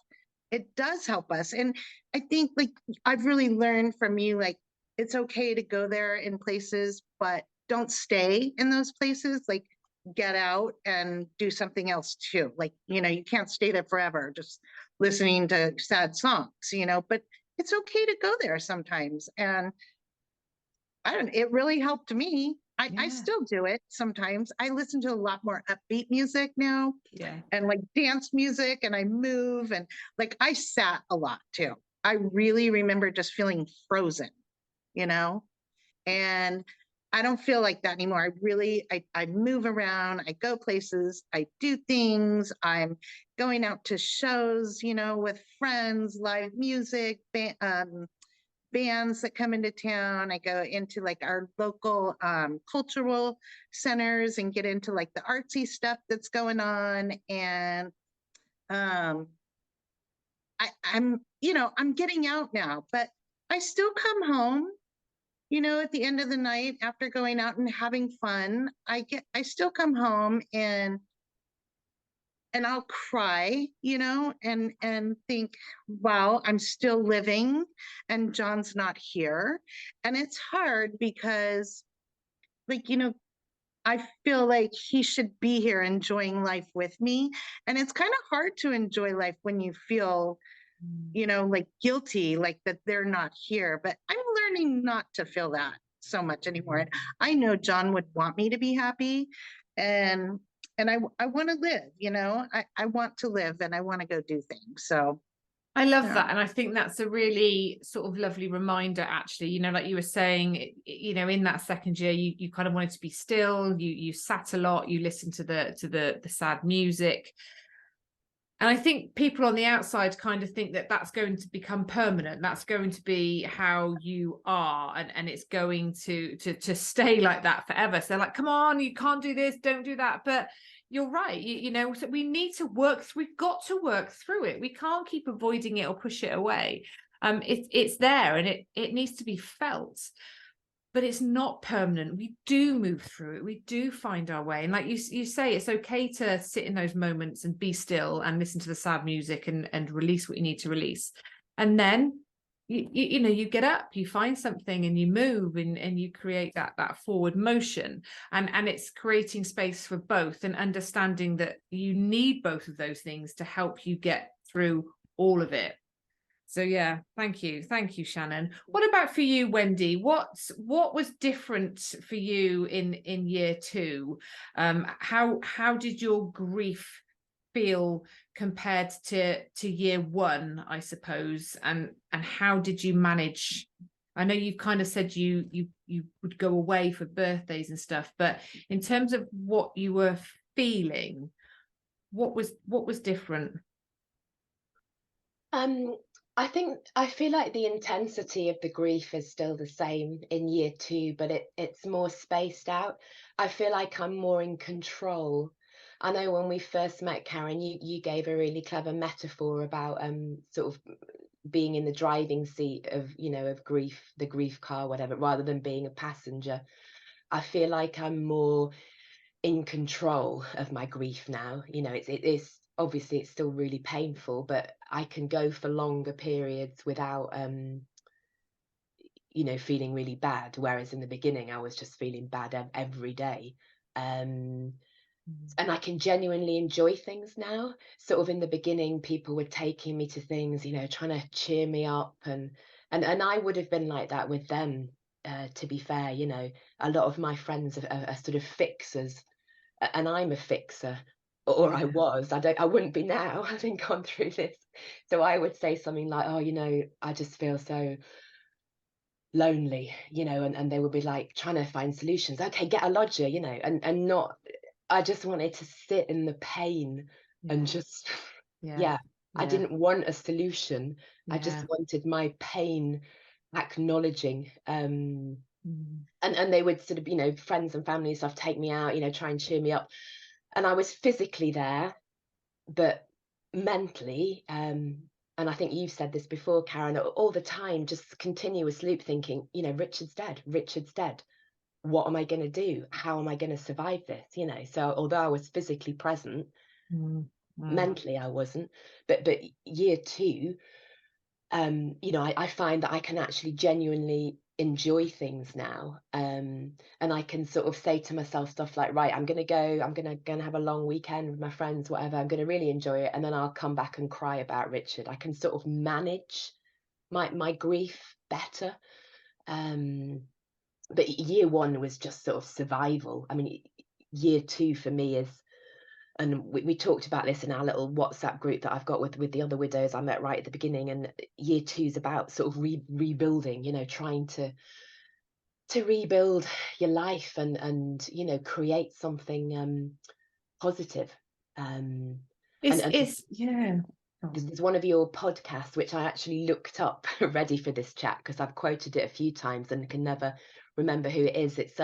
It does help us. And I think like I've really learned from you, like it's okay to go there in places, but don't stay in those places. Like get out and do something else too. Like, you can't stay there forever just listening to sad songs, but it's okay to go there sometimes. And it really helped me. I still do it sometimes. I listen to a lot more upbeat music now. Yeah. And like dance music, and I move, and like I sat a lot too. I really remember just feeling frozen, and I don't feel like that anymore. I move around, I go places, I do things. I'm going out to shows, with friends, live music, bands that come into town. I go into like our local cultural centers and get into like the artsy stuff that's going on. And I'm getting out now, but I still come home, at the end of the night after going out and having fun. I still come home and I'll cry, and think, wow, I'm still living and John's not here. And it's hard because like, I feel like he should be here enjoying life with me. And it's kind of hard to enjoy life when you feel, like guilty, like that they're not here. But I'm learning not to feel that so much anymore. And I know John would want me to be happy. And I want to live, I want to live and I want to go do things. So I love yeah. that. And I think that's a really sort of lovely reminder, actually, like you were saying, in that second year, you kind of wanted to be still, you sat a lot, you listened to the sad music. And I think people on the outside kind of think that that's going to become permanent. That's going to be how you are, and it's going to stay like that forever. So like, come on, you can't do this, don't do that. But you're right. So we need to we've got to work through it. We can't keep avoiding it or push it away. It's there, and it needs to be felt. But it's not permanent. We do move through it. We do find our way. And like you say, it's okay to sit in those moments and be still and listen to the sad music and release what you need to release. And then, you get up, you find something and you move and you create that forward motion. And it's creating space for both and understanding that you need both of those things to help you get through all of it. So yeah, thank you, Shannon. What about for you, Wendy? What was different for you in year two? How did your grief feel compared to year one, I suppose, and how did you manage? I know you've kind of said you would go away for birthdays and stuff, but in terms of what you were feeling, what was different? I feel like the intensity of the grief is still the same in year two, but it's more spaced out. I feel like I'm more in control. I know when we first met, Karen, you gave a really clever metaphor about sort of being in the driving seat of of grief, the grief car, whatever, rather than being a passenger. I feel like I'm more in control of my grief now. It is obviously it's still really painful, but I can go for longer periods without feeling really bad, whereas in the beginning I was just feeling bad every day. And I can genuinely enjoy things now. Sort of in the beginning, people were taking me to things, trying to cheer me up, and I would have been like that with them. To be fair, a lot of my friends are sort of fixers, and I'm a fixer, or I was. I wouldn't be now, having gone through this. So I would say something like, "Oh, I just feel so lonely," and they would be like trying to find solutions. Okay, get a lodger, and not. I just wanted to sit in the pain and just, yeah. I didn't want a solution. I just wanted my pain acknowledging. And they would sort of, friends and family and stuff take me out, try and cheer me up. And I was physically there, but mentally, and I think you've said this before, Karen, all the time, just continuous loop thinking, Richard's dead. What am I going to do? How am I going to survive this? So although I was physically present, mentally I wasn't. But year two, I find that I can actually genuinely enjoy things now, and I can sort of say to myself stuff like, right, I'm gonna have a long weekend with my friends, whatever, I'm gonna really enjoy it, and then I'll come back and cry about Richard. I can sort of manage my grief better. But year one was just sort of survival. I mean, year two for me is, and we talked about this in our little WhatsApp group that I've got with the other widows I met right at the beginning, and year two is about sort of rebuilding, trying to rebuild your life and create something positive. It's yeah. This is one of your podcasts, which I actually looked up ready for this chat, because I've quoted it a few times and can never remember who it is. It's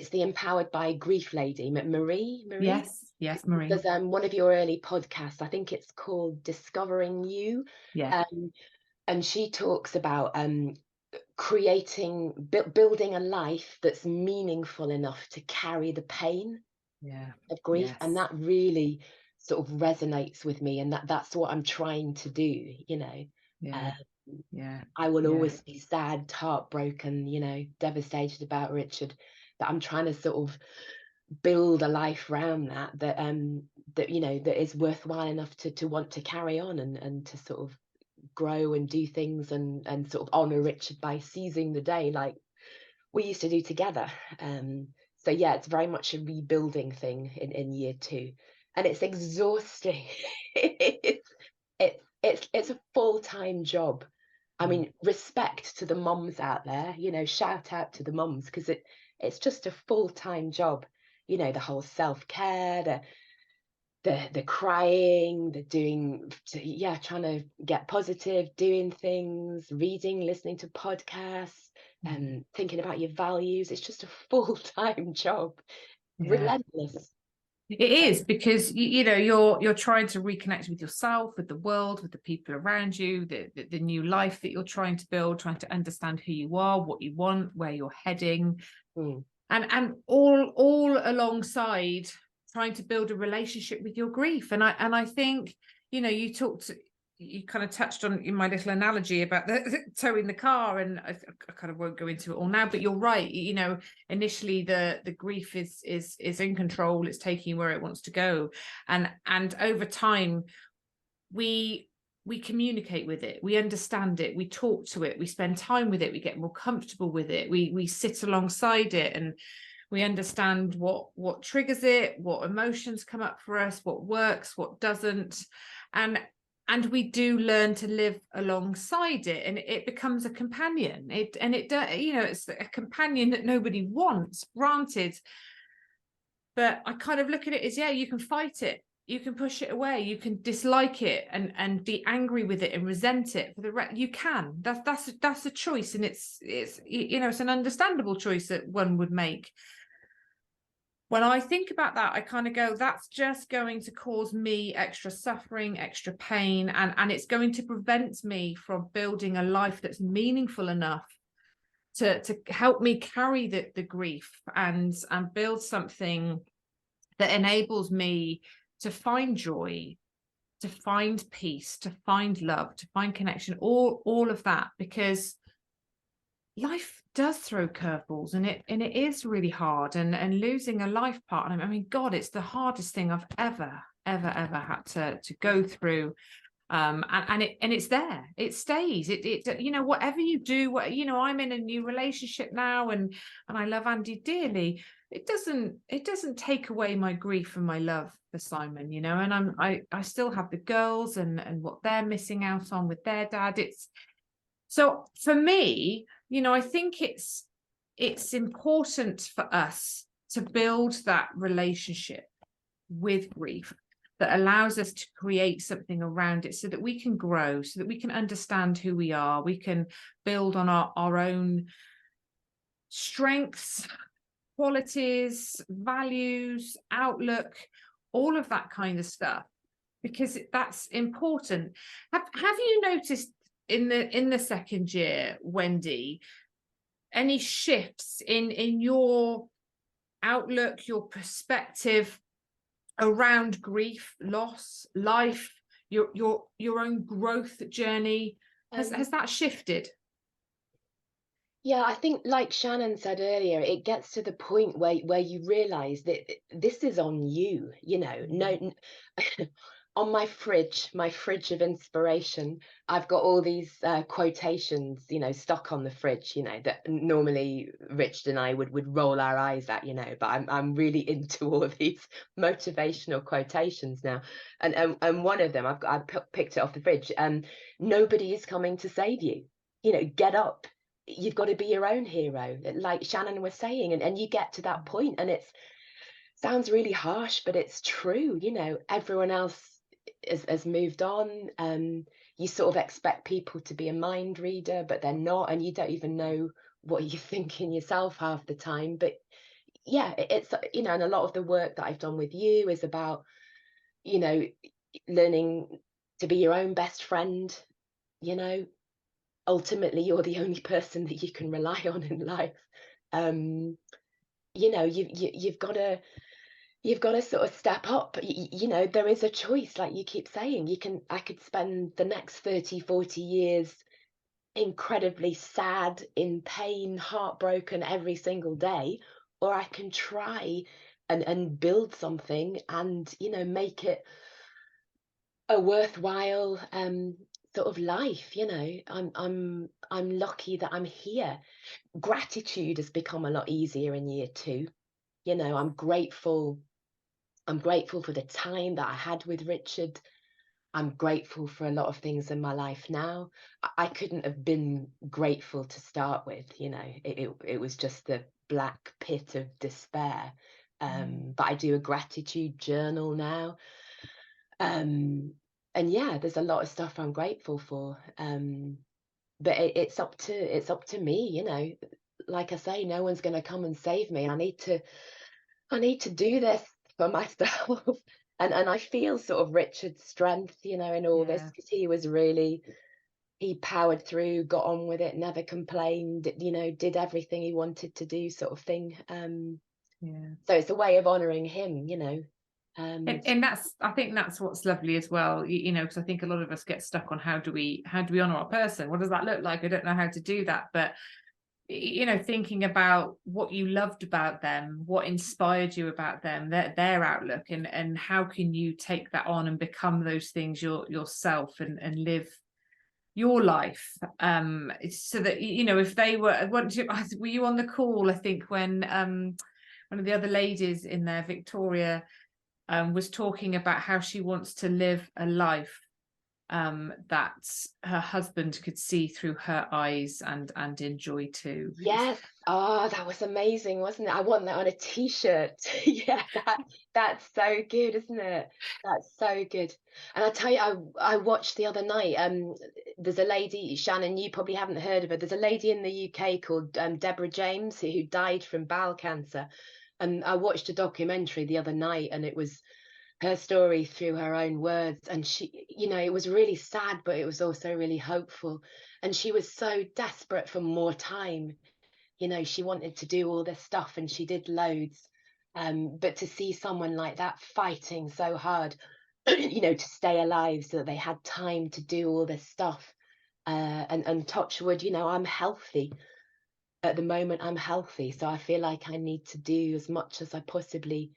the Empowered by Grief lady, Marie. Yes, Marie. There's one of your early podcasts, I think it's called Discovering You. Yeah. And she talks about building a life that's meaningful enough to carry the pain of grief. Yes. And that really sort of resonates with me, and that's what I'm trying to do. I will always be sad, heartbroken, devastated about Richard, I'm trying to sort of build a life around that you know, that is worthwhile enough to want to carry on and to sort of grow and do things and sort of honor Richard by seizing the day like we used to do together. So yeah, it's very much a rebuilding thing in year 2, and it's exhausting. It's a full-time job. I mean, respect to the mums out there, you know, shout out to the mums, because it's just a full-time job. You know, the whole self-care, the crying, the doing, yeah, trying to get positive, doing things, reading, listening to podcasts, and thinking about your values. It's just a full-time job. Yeah. Relentless. It is, because you know, you're trying to reconnect with yourself, with the world, with the people around you, the new life that you're trying to build, trying to understand who you are, what you want, where you're heading, and all alongside trying to build a relationship with your grief. And I think, you know, you kind of touched on in my little analogy about the towing the car, and I kind of won't go into it all now, but you're right. You know, initially the grief is in control, it's taking where it wants to go, and over time we communicate with it, we understand it, we talk to it, we spend time with it, we get more comfortable with it, we sit alongside it, and we understand what triggers it, what emotions come up for us, what works, what doesn't, and we do learn to live alongside it, and it becomes a companion. You know, it's a companion that nobody wants, granted, but I kind of look at it as, yeah, you can fight it, you can push it away, you can dislike it and be angry with it and resent it for the rest. You can. That's a choice, and it's you know, it's an understandable choice that one would make. When I think about that, I kind of go, that's just going to cause me extra suffering, extra pain, and it's going to prevent me from building a life that's meaningful enough to help me carry the grief and build something that enables me to find joy, to find peace, to find love, to find connection, all of that, because life does throw curveballs, and it is really hard, and losing a life partner, I mean, God, it's the hardest thing I've ever had to go through. And it's there, it stays, it you know, whatever you do, you know, I'm in a new relationship now, and I love Andy dearly. It doesn't take away my grief and my love for Simon, you know, and I still have the girls and what they're missing out on with their dad. It's so, for me, you know, I think it's important for us to build that relationship with grief that allows us to create something around it, so that we can grow, so that we can understand who we are, we can build on our own strengths, qualities, values, outlook, all of that kind of stuff, because that's important. Have you noticed in the second year, Wendy, any shifts in your outlook, your perspective around grief, loss, life, your own growth journey? Has that shifted? Yeah, I think, like Shannon said earlier, it gets to the point where you realize that this is on you, you know. No, on my fridge of inspiration, I've got all these quotations, you know, stuck on the fridge, you know, that normally Richard and I would roll our eyes at, you know, but I'm really into all of these motivational quotations now. And one of them, I picked it off the fridge. Nobody is coming to save you. You know, get up. You've got to be your own hero, like Shannon was saying, and you get to that point, and it sounds really harsh, but it's true. You know, everyone else has moved on. You sort of expect people to be a mind reader, but they're not, and you don't even know what you're thinking yourself half the time. But yeah, it's, you know, and a lot of the work that I've done with you is about, you know, learning to be your own best friend. You know, ultimately you're the only person that you can rely on in life. You know, you've got to sort of step up. You know, there is a choice, like you keep saying. I could spend the next 30-40 years incredibly sad, in pain, heartbroken every single day, or I can try and build something and, you know, make it a worthwhile sort of life. You know, I'm lucky that I'm here. Gratitude has become a lot easier in year 2. You know, I'm grateful for the time that I had with Richard. I'm grateful for a lot of things in my life now. I couldn't have been grateful to start with, you know. It was just the black pit of despair. But I do a gratitude journal now. And yeah, there's a lot of stuff I'm grateful for. But it's up to me, you know. Like I say, no one's going to come and save me. I need to do this for myself. And I feel sort of Richard's strength, you know, in all this, because he powered through, got on with it, never complained, you know, did everything he wanted to do, sort of thing. So it's a way of honoring him, you know. And I think that's what's lovely as well, you know, because I think a lot of us get stuck on how do we honor our person? What does that look like? I don't know how to do that. But you know, thinking about what you loved about them, what inspired you about them, their outlook, and how can you take that on and become those things yourself and live your life, so that, you know, if they were you on the call, I think, when one of the other ladies in there, Victoria, was talking about how she wants to live a life that her husband could see through her eyes and enjoy too. Yes. Oh, that was amazing, wasn't it? I want that on a t-shirt. Yeah, that's so good, isn't it? That's so good. And I tell you, I watched the other night, there's a lady, Shannon, you probably haven't heard of her. There's a lady in the UK called Deborah James who died from bowel cancer. And I watched a documentary the other night, and it was her story through her own words. And she, you know, it was really sad, but it was also really hopeful. And she was so desperate for more time. You know, she wanted to do all this stuff, and she did loads. But to see someone like that fighting so hard, you know, to stay alive so that they had time to do all this stuff. And touch wood, you know, I'm healthy. At the moment, I'm healthy. So I feel like I need to do as much as I possibly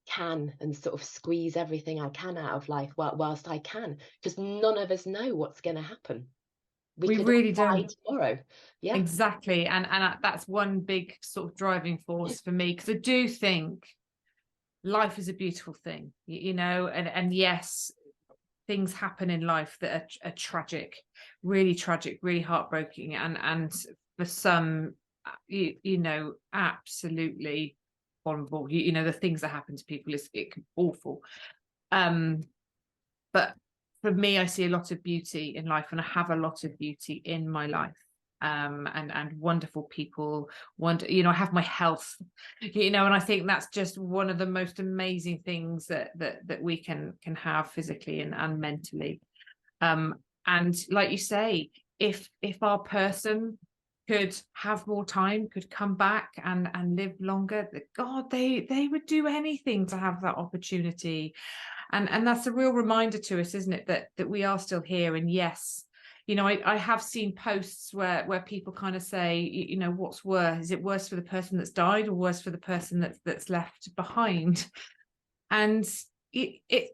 can and sort of squeeze everything I can out of life whilst I can, because none of us know what's going to happen. We could really die don't. tomorrow. Yeah, Exactly. And that's one big sort of driving force for me, because I do think life is a beautiful thing, you know, and yes, things happen in life that are tragic, really heartbreaking, and for some, you know, absolutely horrible. You know, the things that happen to people is awful. But for me, I see a lot of beauty in life, and I have a lot of beauty in my life. And wonderful people, you know, I have my health, you know, and I think that's just one of the most amazing things that we can have physically and mentally. And like you say, if our person could have more time, could come back and live longer, God, they would do anything to have that opportunity. And that's a real reminder to us, isn't it, that we are still here. And yes, you know, I have seen posts where people kind of say, you know, what's worse? Is it worse for the person that's died, or worse for the person that's left behind? And it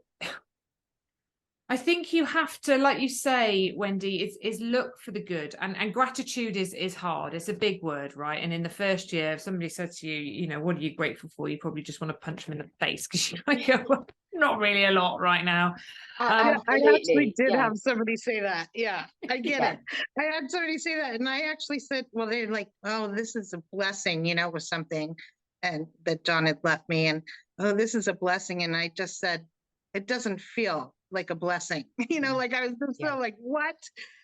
I think you have to, like you say, Wendy, is look for the good, and gratitude is hard. It's a big word, right? And in the first year, if somebody said to you, you know, what are you grateful for? You probably just want to punch them in the face, because you're like, well, not really a lot right now. I actually did yeah. have somebody say that. Yeah, I get Yeah. it. I had somebody say that, and I actually said, well, they're like, oh, this is a blessing, you know, with something, and that John had left me, and oh, this is a blessing. And I just said, it doesn't feel like a blessing. You know, like I was just Yeah. so like, what?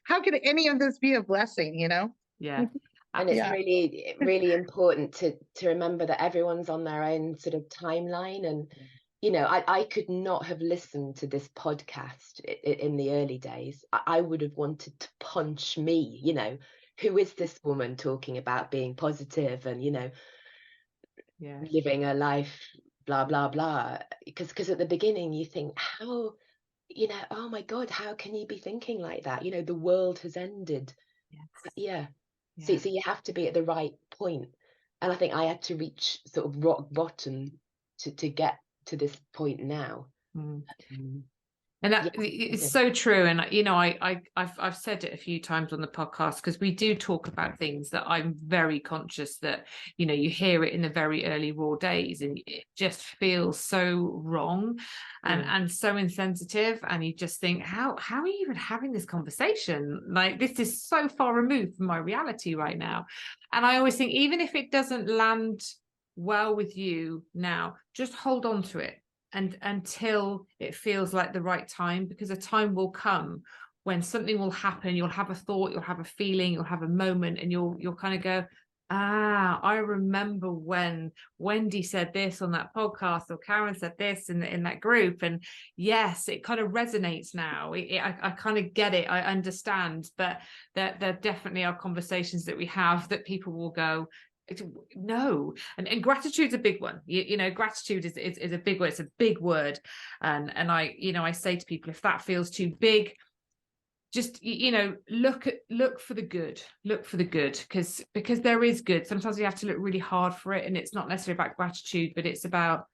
How could any of this be a blessing, you know? Yeah. And it's Yeah. really important to remember that everyone's on their own sort of timeline. And, you know, I could not have listened to this podcast in the early days. I would have wanted to punch me, you know, who is this woman talking about being positive and, you know, Yeah. living a life, blah, blah, blah. Because at the beginning you think, how, you know, oh my God, how can you be thinking like that? You know, the world has ended. Yes. Yeah. Yeah. So you have to be at the right point And I think I had to reach sort of rock bottom to get to this point now. Mm. Um, And that yeah, it's so true. And you know, I've said it a few times on the podcast, because we do talk about things that I'm very conscious that, you know, you hear it in the very early raw days and it just feels so wrong and so insensitive. And you just think, how are you even having this conversation? Like, this is so far removed from my reality right now. And I always think, even if it doesn't land well with you now, just hold on to it and until it feels like the right time, because a time will come when something will happen. You'll have a thought, you'll have a feeling, you'll have a moment, and you'll kind of go, I remember when Wendy said this on that podcast, or Karen said this in that group, and yes, it kind of resonates now. I kind of get it, I understand. But there definitely are conversations that we have that people will go, no. And gratitude's a big one. You know, gratitude is a big word. It's a big word. And I, you know, I say to people, if that feels too big, just, you know, look for the good, because there is good. Sometimes we have to look really hard for it, and it's not necessarily about gratitude, but it's about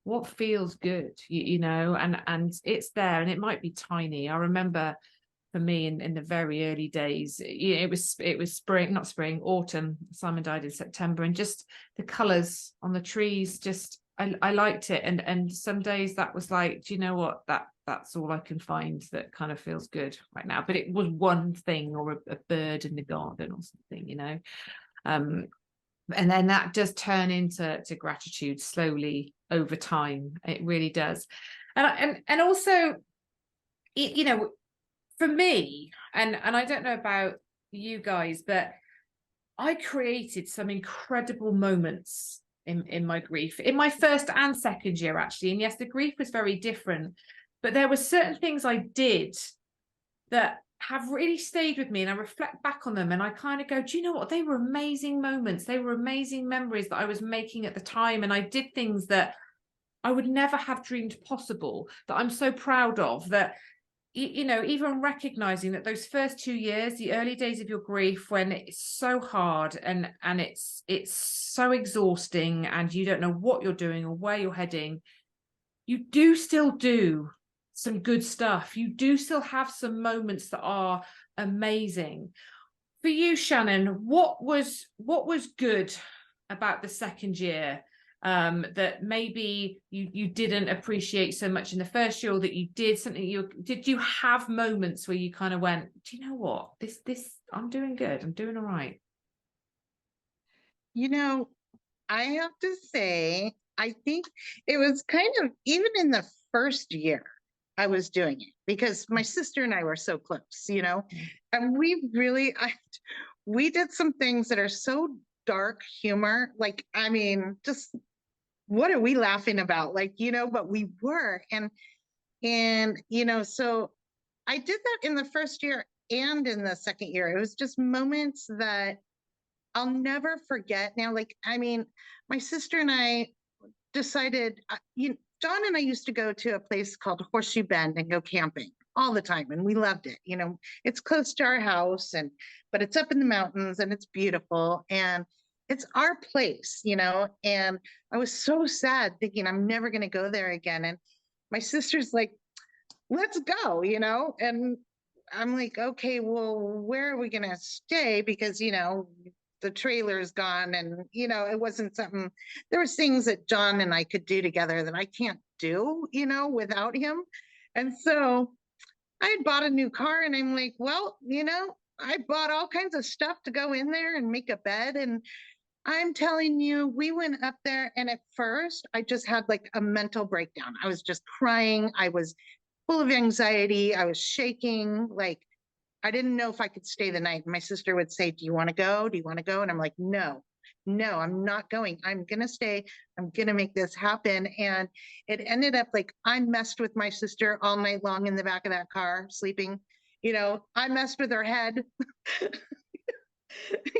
what feels good, you know, and it's there, and it might be tiny. I remember, for me, in the very early days, you know, it was spring, not spring, autumn. Simon died in September, and just the colors on the trees, just I liked it. And some days that was like, do you know what, that's all I can find that kind of feels good right now. But it was one thing, or a bird in the garden or something, you know. And then that does turn into gratitude slowly over time. It really does. And also, you know, for me, and I don't know about you guys, but I created some incredible moments in my grief, in my first and second year, actually. And yes, the grief was very different, but there were certain things I did that have really stayed with me, and I reflect back on them and I kind of go, do you know what, they were amazing moments, they were amazing memories that I was making at the time, and I did things that I would never have dreamed possible, that I'm so proud of. That, you know, even recognizing that those first 2 years, the early days of your grief, when it's so hard and it's so exhausting and you don't know what you're doing or where you're heading, you do still do some good stuff. You do still have some moments that are amazing. For you, Shannon, what was good about the second year, that maybe you didn't appreciate so much in the first year, or that you did something? Did you have moments where you kind of went, do you know what, this I'm doing good, I'm doing all right? You know, I have to say, I think it was kind of, even in the first year, I was doing it because my sister and I were so close, you know, and we did some things that are so dark humor. Like, I mean, just what are we laughing about? Like, you know, but we were, and, you know, so I did that in the first year and in the second year. It was just moments that I'll never forget now. Like, I mean, my sister and I decided, John and I used to go to a place called Horseshoe Bend and go camping all the time, and we loved it. You know, it's close to our house, but it's up in the mountains and it's beautiful and it's our place, you know. And I was so sad, thinking I'm never going to go there again. And my sister's like, let's go, you know. And I'm like, okay, well, where are we going to stay? Because, you know, the trailer's gone, and, you know, it wasn't something, there was things that John and I could do together that I can't do, you know, without him. And so I had bought a new car, and I'm like, well, you know, I bought all kinds of stuff to go in there and make a bed. And I'm telling you, we went up there, and at first I just had like a mental breakdown. I was just crying. I was full of anxiety. I was shaking. Like, I didn't know if I could stay the night. My sister would say, do you want to go? Do you want to go? And I'm like, no, I'm not going. I'm going to stay. I'm going to make this happen. And it ended up like I messed with my sister all night long in the back of that car, sleeping. You know, I messed with her head.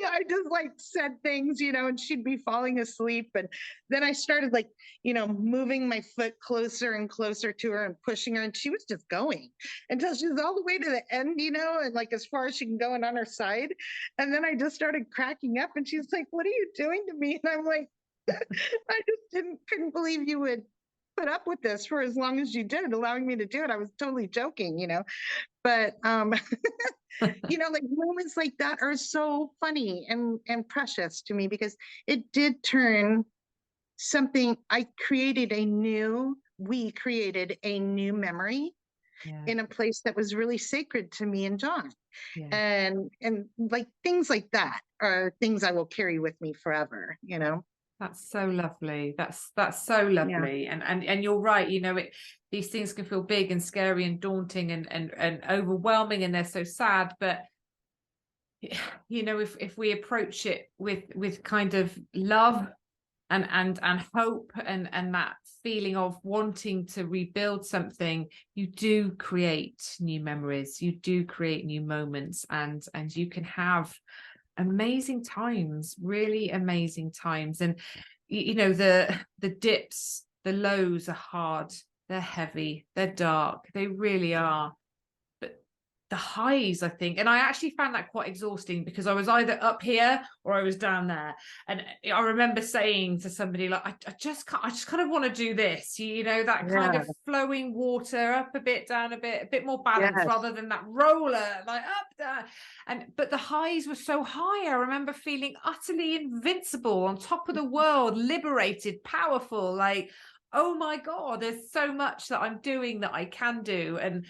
I just like said things, and she'd be falling asleep. And then I started like, moving my foot closer and closer to her and pushing her. And she was just going until she was all the way to the end, and like as far as she can go and on her side. And then I just started cracking up and she's like, "What are you doing to me?" And I'm like, I just couldn't believe you would put up with this for as long as you did, allowing me to do it. I was totally joking, but like moments like that are so funny and precious to me, because it did turn something. We created a new memory Yeah. in a place that was really sacred to me and John. Yeah. And like things like that are things I will carry with me forever. That's so lovely. That's so lovely. Yeah. And you're right, these things can feel big and scary and daunting and overwhelming, and they're so sad. But if we approach it with kind of love and hope and that feeling of wanting to rebuild something, you do create new memories, you do create new moments, and you can have amazing times, really amazing times. And the dips, the lows are hard, they're heavy, they're dark, they really are. But the highs, I think, and I actually found that quite exhausting, because I was either up here or I was down there. And I remember saying to somebody, like, I just kind of want to do this, that kind of flowing water, up a bit, down a bit more balance, rather than that roller, like up, down. But the highs were so high. I remember feeling utterly invincible, on top of the world, liberated, powerful, like, oh my God, there's so much that I'm doing that I can do. And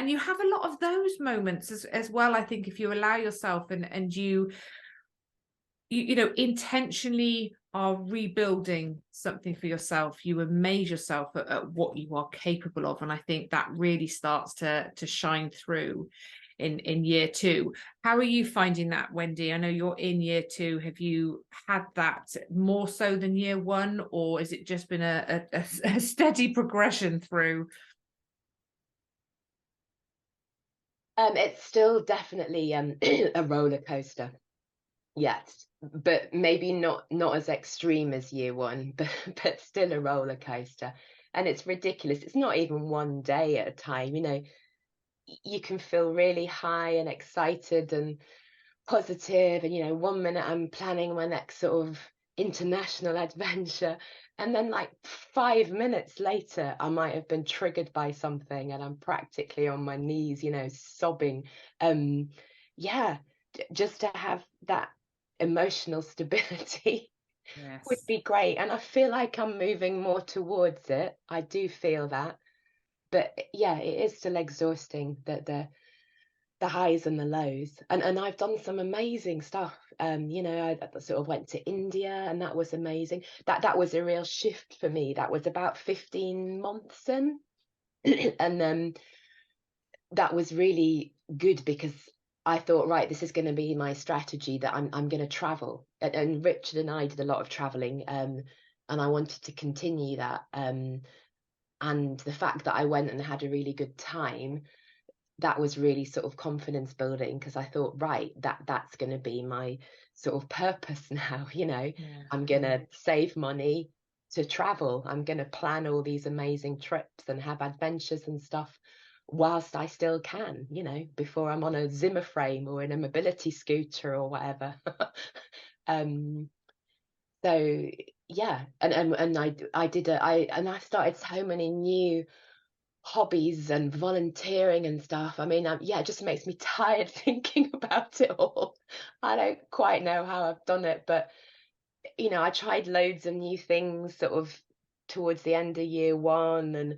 you have a lot of those moments as well, I think, if you allow yourself and you intentionally are rebuilding something for yourself, you amaze yourself at what you are capable of. And I think that really starts to shine through in year two. How are you finding that, Wendy? I know you're in year two. Have you had that more so than year one, or has it just been a steady progression through? It's still definitely a roller coaster. Yes, but maybe not as extreme as year one, but still a roller coaster. And it's ridiculous. It's not even one day at a time. You can feel really high and excited and positive, and 1 minute I'm planning my next sort of international adventure, and then like 5 minutes later I might have been triggered by something and I'm practically on my knees, sobbing. Yeah, just to have that emotional stability would be great, and I feel like I'm moving more towards it. I do feel that, but yeah, it is still exhausting, that the highs and the lows. And I've done some amazing stuff. I sort of went to India, and that was amazing. That was a real shift for me. That was about 15 months in. And that was really good, because I thought, right, this is going to be my strategy, that I'm going to travel. And Richard and I did a lot of traveling, and I wanted to continue that. And the fact that I went and had a really good time, that was really sort of confidence building, because I thought, right, that's going to be my sort of purpose now. I'm going to save money to travel. I'm going to plan all these amazing trips and have adventures and stuff whilst I still can, before I'm on a Zimmer frame or in a mobility scooter or whatever. So yeah, and I started so many new hobbies and volunteering and stuff. I mean, yeah, it just makes me tired thinking about it all. I don't quite know how I've done it, but I tried loads of new things sort of towards the end of year one,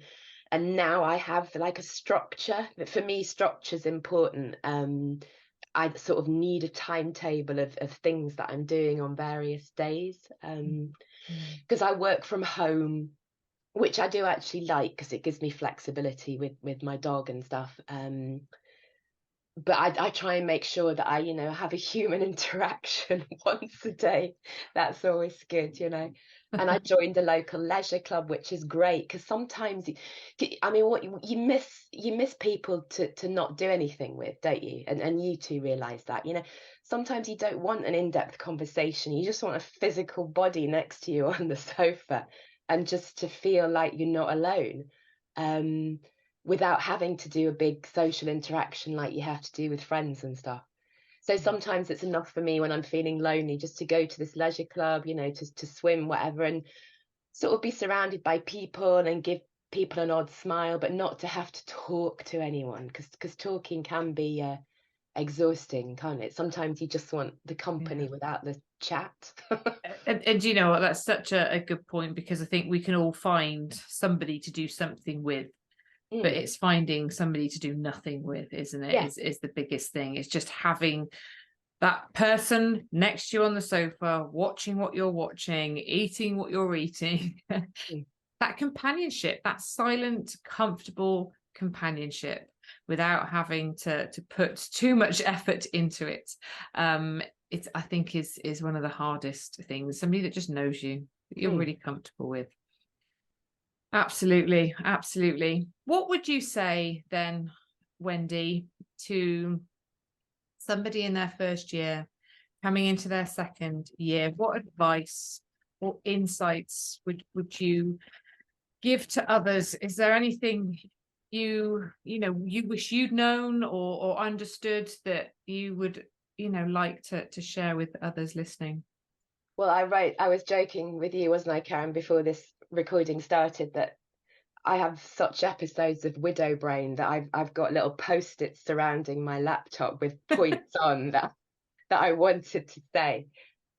and now I have like a structure. That for me, structure's important. I sort of need a timetable of things that I'm doing on various days, because I work from home, which I do actually like, because it gives me flexibility with my dog and stuff. but I try and make sure that I, have a human interaction once a day. That's always good, And I joined a local leisure club, which is great because sometimes, I mean, what you miss people to not do anything with, don't you? And you two realize that, sometimes you don't want an in-depth conversation. You just want a physical body next to you on the sofa, and just to feel like you're not alone. Without having to do a big social interaction like you have to do with friends and stuff. So sometimes it's enough for me when I'm feeling lonely just to go to this leisure club, to swim, whatever, and sort of be surrounded by people and give people an odd smile, but not to have to talk to anyone, because talking can be exhausting, can't it? Sometimes you just want the company without the chat. And you know what, that's such a good point, because I think we can all find somebody to do something with. But it's finding somebody to do nothing with, isn't it? Yeah. Is the biggest thing. It's just having that person next to you on the sofa, watching what you're watching, eating what you're eating. That companionship, that silent, comfortable companionship, without having to put too much effort into it. It's, I think, is one of the hardest things. Somebody that just knows you, that you're really comfortable with. Absolutely, absolutely. What would you say then, Wendy, to somebody in their first year coming into their second year? What advice or insights would you give to others? Is there anything you wish you'd known or understood that you would like to share with others listening? Well, I was joking with you, wasn't I, Karen, before this recording started, that I have such episodes of widow brain that I've got little post-its surrounding my laptop with points on that I wanted to say.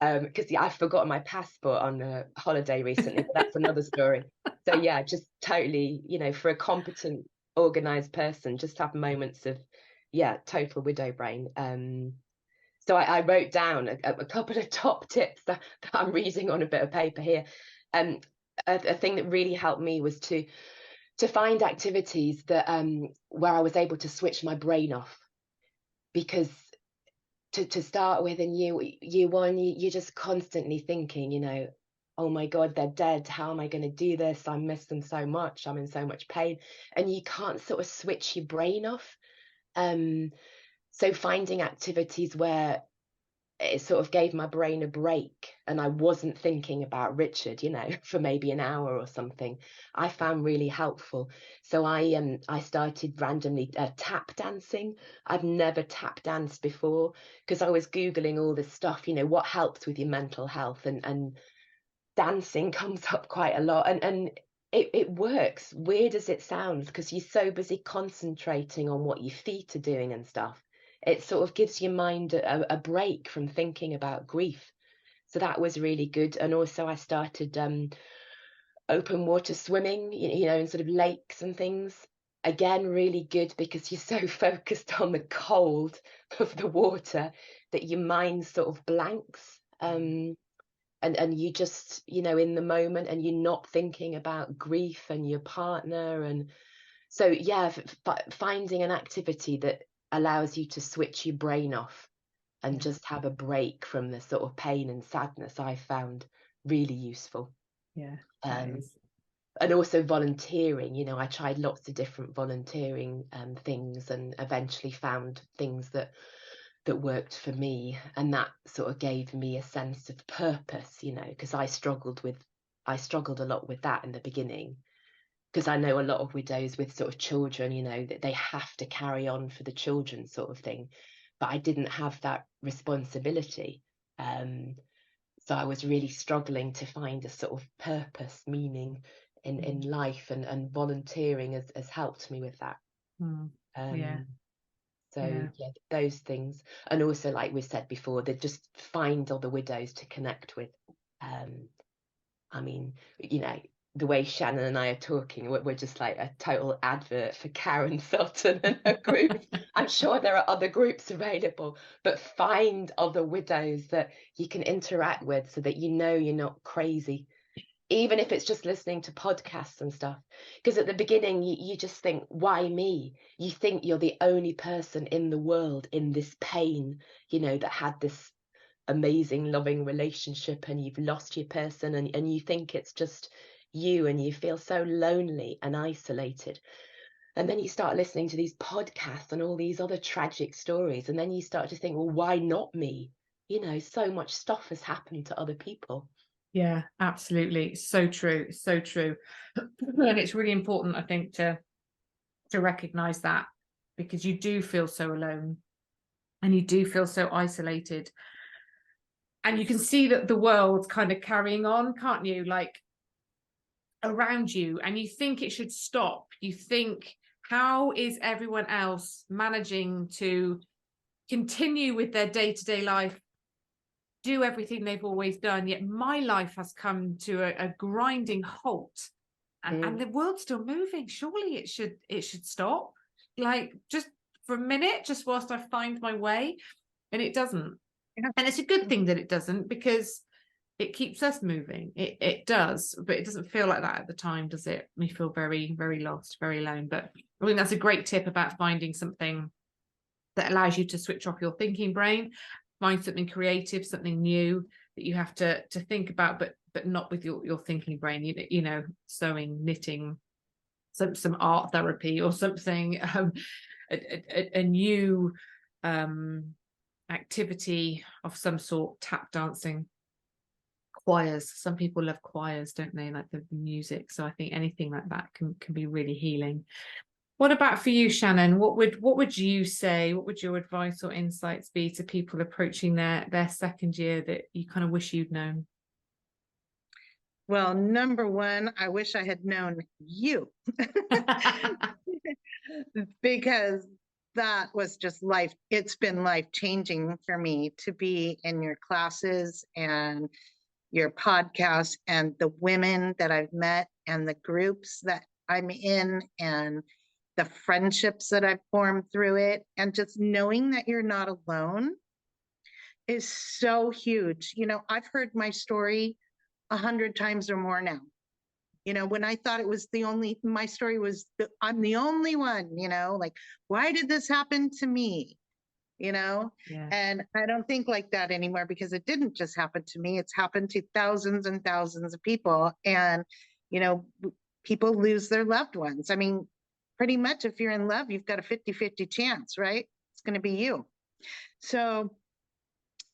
Because I forgot my passport on a holiday recently, but that's another story. So yeah, just totally, for a competent, organized person, just have moments of total widow brain. So I wrote down a couple of top tips that I'm reading on a bit of paper here. A thing that really helped me was to find activities that where I was able to switch my brain off, because to start with, in year one, you're just constantly thinking, oh my God, they're dead. How am I going to do this? I miss them so much. I'm in so much pain, and you can't sort of switch your brain off. So finding activities where it sort of gave my brain a break and I wasn't thinking about Richard, for maybe an hour or something, I found really helpful. So I started randomly tap dancing. I've never tap danced before, because I was Googling all this stuff, what helps with your mental health, and dancing comes up quite a lot, and it works, weird as it sounds, because you're so busy concentrating on what your feet are doing and stuff. It sort of gives your mind a break from thinking about grief. So that was really good. And also I started open water swimming, in sort of lakes and things. Again, really good, because you're so focused on the cold of the water that your mind sort of blanks. And you just, in the moment, and you're not thinking about grief and your partner. And so, yeah, finding an activity that allows you to switch your brain off and just have a break from the sort of pain and sadness, I found really useful. Yeah. And also volunteering, I tried lots of different volunteering things, and eventually found things that worked for me, and that sort of gave me a sense of purpose, because I struggled a lot with that in the beginning, because I know a lot of widows with sort of children, that they have to carry on for the children sort of thing, but I didn't have that responsibility. So I was really struggling to find a sort of purpose, meaning in life, and volunteering has helped me with that. So yeah, those things. And also, like we said before, they just find other widows to connect with. I mean, the way Shannon and I are talking, we're just like a total advert for Karen Sutton and her group. I'm sure there are other groups available, but find other widows that you can interact with, so that you're not crazy. even if it's just listening to podcasts and stuff. Because at the beginning, you just think, why me? You think you're the only person in the world in this pain, that had this amazing, loving relationship, and you've lost your person, and you think it's just you, and you feel so lonely and isolated. And then you start listening to these podcasts and all these other tragic stories, and then you start to think, well, why not me? So much stuff has happened to other people. Yeah, absolutely. So true. So true. And it's really important, I think, to recognize that, because you do feel so alone and you do feel so isolated. And you can see that the world's kind of carrying on, can't you? Like around you, and you think it should stop. You think, how is everyone else managing to continue with their day-to-day life, do everything they've always done, yet my life has come to a grinding halt, and the world's still moving. Surely it should stop, like just for a minute, just whilst I find my way. And it doesn't. Yeah. And it's a good thing that it doesn't, because it keeps us moving. It does, but it doesn't feel like that at the time, does it? We feel very, very lost, very alone. But I think that's a great tip about finding something that allows you to switch off your thinking brain, find something creative, something new that you have to think about, but not with your thinking brain. Sewing, knitting, some art therapy or something, a new activity of some sort, tap dancing, choirs. Some people love choirs, don't they? Like the music. So I think anything like that can be really healing. What about for you, Shannon? What would you say? What would your advice or insights be to people approaching their second year that you kind of wish you'd known? Well, number one, I wish I had known you because that was just life. It's been life changing for me to be in your classes and your podcast, and the women that I've met and the groups that I'm in and the friendships that I've formed through it. And just knowing that you're not alone is so huge. I've heard my story 100 times or more now. When I thought it was my story was, I'm the only one, like, why did this happen to me? Yeah. And I don't think like that anymore, because it didn't just happen to me. It's happened to thousands and thousands of people. And, people lose their loved ones. I mean, pretty much if you're in love, you've got a 50-50 chance, right? It's going to be you. So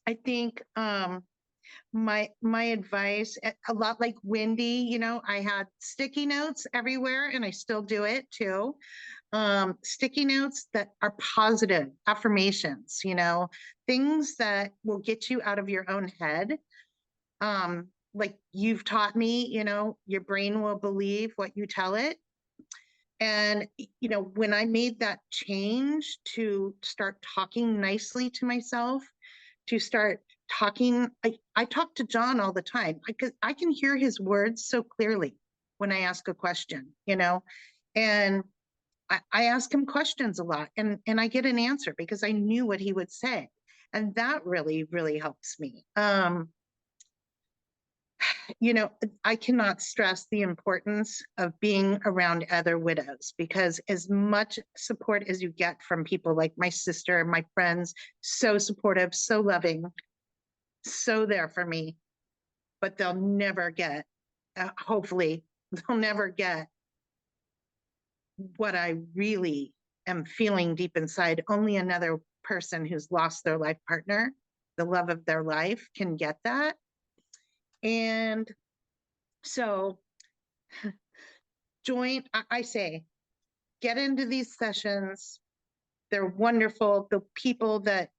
I think, my advice, a lot like Wendy, I had sticky notes everywhere, and I still do it too. Sticky notes that are positive affirmations, things that will get you out of your own head. Like you've taught me, your brain will believe what you tell it. And, when I made that change to start talking nicely to myself, to start talking, I talk to John all the time, because I can hear his words so clearly when I ask a question, and I ask him questions a lot, and I get an answer because I knew what he would say. And that really, really helps me. I cannot stress the importance of being around other widows, because as much support as you get from people like my sister, my friends, so supportive, so loving, so there for me, but they'll never get, hopefully, they'll never get what I really am feeling deep inside. Only another person who's lost their life partner, the love of their life, can get that. And so I say, get into these sessions. They're wonderful. The people that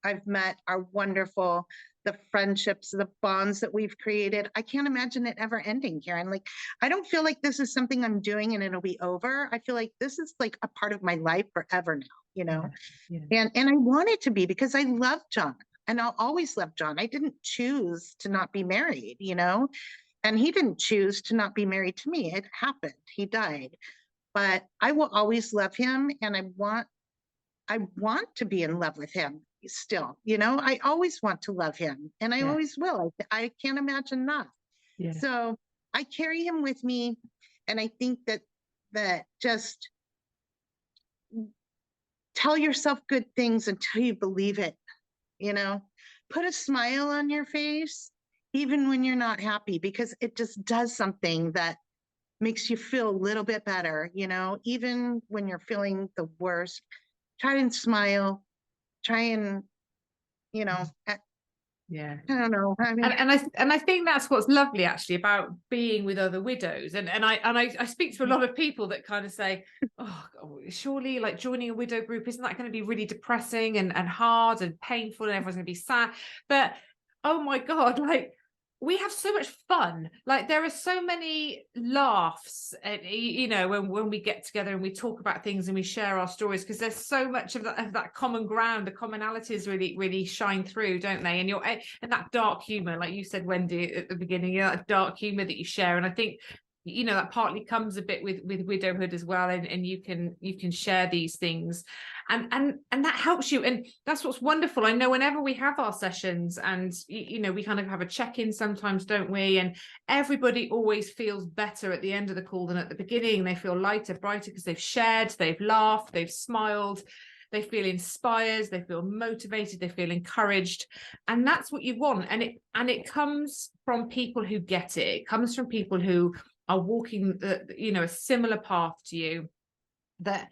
I've met are wonderful. The friendships, the bonds that we've created. I can't imagine it ever ending, Karen. Like, I don't feel like this is something I'm doing and it'll be over. I feel like this is like a part of my life forever now, Yeah. And I want it to be, because I love John, and I'll always love John. I didn't choose to not be married, and he didn't choose to not be married to me. It happened. He died. But I will always love him, and I want to be in love with him still. I always want to love him, and I always will. I can't imagine not. Yeah. So I carry him with me. And I think that just tell yourself good things until you believe it, you know, put a smile on your face, even when you're not happy, because it just does something that makes you feel a little bit better, you know, even when you're feeling the worst, try and smile, try and, you know, Yeah. I don't know. I mean, And I think that's what's lovely actually about being with other widows. And I speak to a lot of people that kind of say, oh, surely like joining a widow group, isn't that going to be really depressing and hard and painful and everyone's going to be sad? But oh my God, like we have so much fun. Like there are so many laughs, you know, when we get together and we talk about things and we share our stories, because there's so much of that common ground. The commonalities really shine through, don't they? And that dark humor, like you said, Wendy, at the beginning, you know, that dark humor that you share. And I think, you know, that partly comes a bit with widowhood as well, and you can share these things, and that helps you. And that's what's wonderful. I know whenever we have our sessions, and you know, we kind of have a check-in sometimes, don't we? And everybody always feels better at the end of the call than at the beginning. They feel lighter, brighter, because they've shared, they've laughed, they've smiled, they feel inspired, they feel motivated, they feel encouraged. And that's what you want. And it comes from people who get it. It comes from people who are walking you know, a similar path to you, that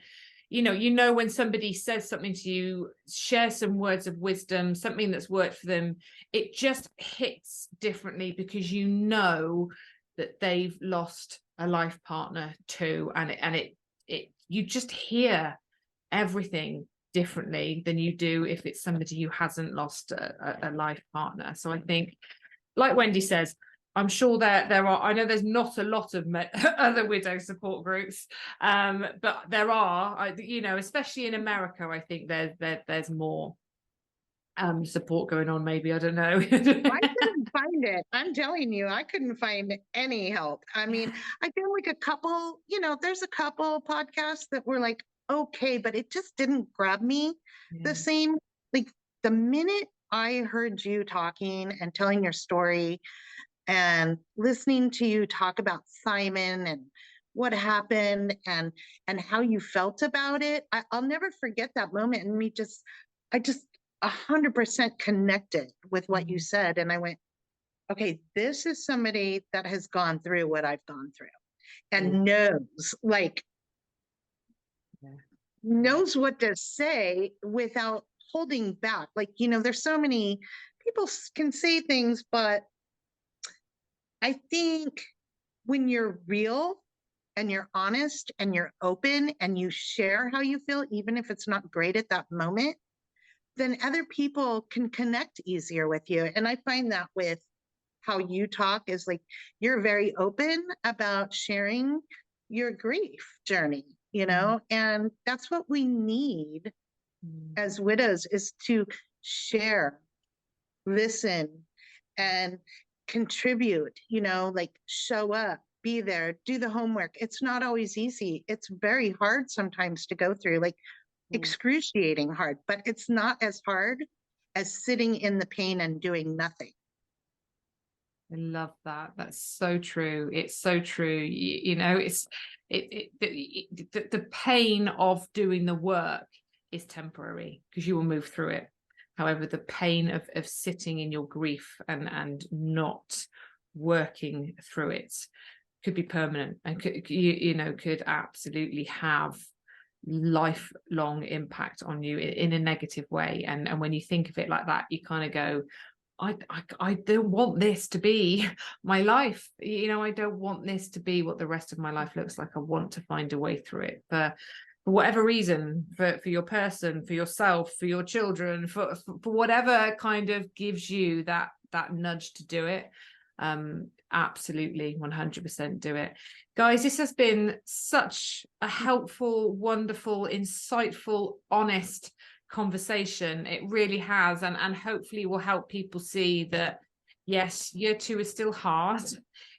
you know when somebody says something to you, share some words of wisdom, something that's worked for them, it just hits differently, because you know that they've lost a life partner too, and it you just hear everything differently than you do if it's somebody who hasn't lost a life partner. So I think, like Wendy says, I'm sure there are, I know there's not a lot of other widow support groups, but there are, you know, especially in America, I think there's more support going on, maybe, I don't know. I couldn't find it. I'm telling you, I couldn't find any help. I mean, I feel like a couple, you know, there's a couple podcasts that were like, okay, but it just didn't grab me the same. Like the minute I heard you talking and telling your story and listening to you talk about Simon and what happened and how you felt about it, I'll never forget that moment. And I just 100% connected with what you said. And I went, okay, this is somebody that has gone through what I've gone through and knows, like, knows what to say without holding back. Like, you know, there's so many people can say things, but I think when you're real and you're honest and you're open and you share how you feel, even if it's not great at that moment, then other people can connect easier with you. And I find that with how you talk is like, you're very open about sharing your grief journey, you know, and that's what we need as widows, is to share, listen, and contribute, you know, like show up, be there, do the homework. It's not always easy. It's very hard sometimes to go through, like excruciating hard, but it's not as hard as sitting in the pain and doing nothing. I love that. That's so true. It's so true. You know, the pain of doing the work is temporary, because you will move through it. However, the pain of sitting in your grief and not working through it could be permanent, and could absolutely have lifelong impact on you in a negative way. And when you think of it like that, you kind of go, I don't want this to be my life. You know, I don't want this to be what the rest of my life looks like. I want to find a way through it for whatever reason, for your person, for yourself, for your children, for whatever kind of gives you that nudge to do it. Absolutely 100% do it. Guys, this has been such a helpful, wonderful, insightful, honest conversation. It really has, and hopefully will help people see that yes, year 2 is still hard.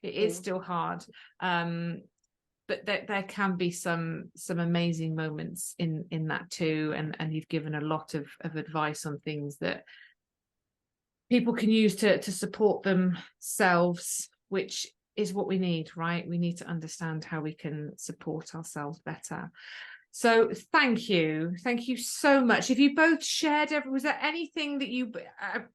It is still hard, but there can be some amazing moments in that too, and you've given a lot of advice on things that people can use to support themselves which is what we need, right? We need to understand how we can support ourselves better. So thank you so much. If you both shared, was there anything that you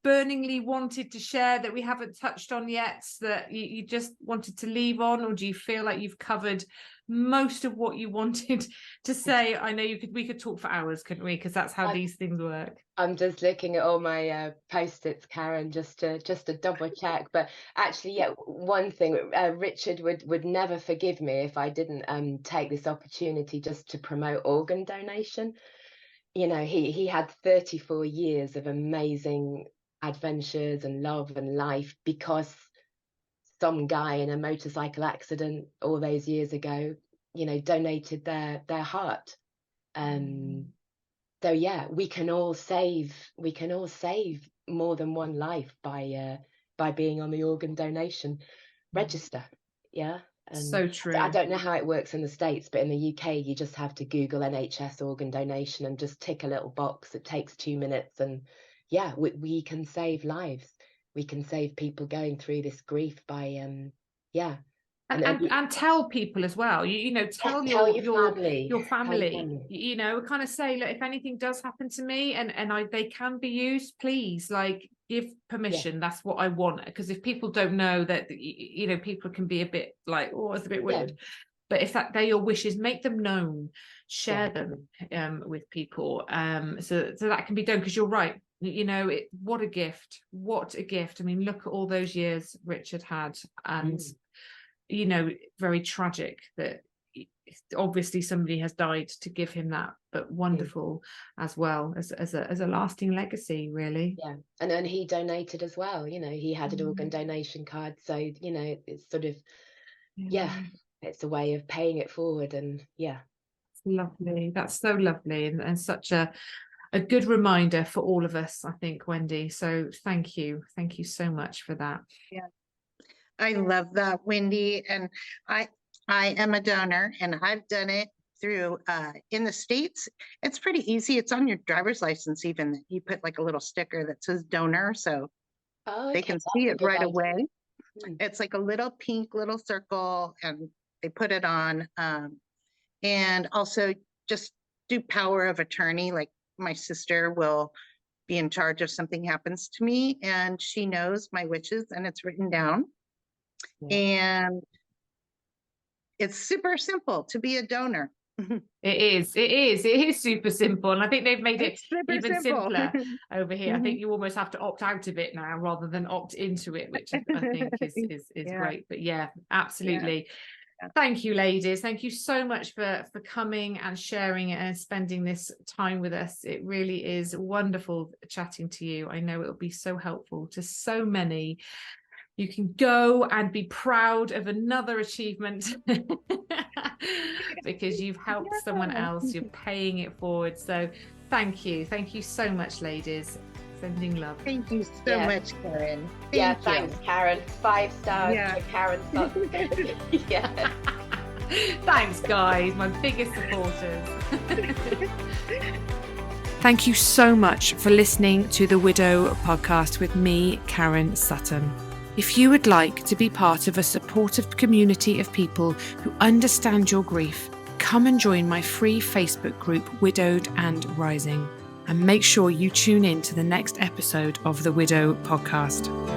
burningly wanted to share that we haven't touched on yet, that you just wanted to leave on, or do you feel like you've covered most of what you wanted to say? I know we could talk for hours, couldn't we? Because that's how these things work. I'm just looking at all my post-its, Karen, just to double check. But actually, yeah, one thing, Richard would never forgive me if I didn't take this opportunity just to promote organ donation. You know, he had 34 years of amazing adventures and love and life because some guy in a motorcycle accident all those years ago, you know, donated their heart. So yeah, we can all save more than one life by being on the organ donation register. Yeah. And so true. I don't know how it works in the States, but in the UK, you just have to Google NHS organ donation and just tick a little box. It takes 2 minutes, and yeah, we can save lives. We can save people going through this grief by and tell people as well, you know, tell your family, you know, kind of say, look, if anything does happen to me and they can be used, please, like, give permission. That's what I want. Because if people don't know that, you know, people can be a bit like, oh, it's a bit weird. But if they're your wishes, make them known, share them with people, so that can be done. Because you're right, you know, what a gift. I mean, look at all those years Richard had, and you know, very tragic that obviously somebody has died to give him that, but wonderful as well as a lasting legacy, really. Yeah. And then he donated as well, you know, he had an organ donation card, so you know, it's sort of it's a way of paying it forward. And yeah, it's lovely. That's so lovely, and such a good reminder for all of us, I think, Wendy. So thank you so much for that. I love that, Wendy. And I am a donor, and I've done it through in the States. It's pretty easy. It's on your driver's license, even. You put like a little sticker that says donor, so they can see it right away. It's like a little pink little circle, and they put it on. And also just do power of attorney. Like, my sister will be in charge if something happens to me, and she knows my wishes, and it's written down. And it's super simple to be a donor. It is super simple, and I think they've made it even simpler over here. I think you almost have to opt out of it now rather than opt into it, which I think is great. But yeah, absolutely. Thank you, ladies. Thank you so much for coming and sharing and spending this time with us. It really is wonderful chatting to you. I know it will be so helpful to so many. You can go and be proud of another achievement because you've helped someone else. You're paying it forward. So thank you so much, ladies. Sending love. Thank you so much, Karen. Thanks, Karen. 5 stars for Karen. Thanks, guys, my biggest supporters. Thank you so much for listening to the Widow podcast with me, Karen Sutton. If you would like to be part of a supportive community of people who understand your grief, come and join my free Facebook group, Widowed and Rising. And make sure you tune in to the next episode of the Widow podcast.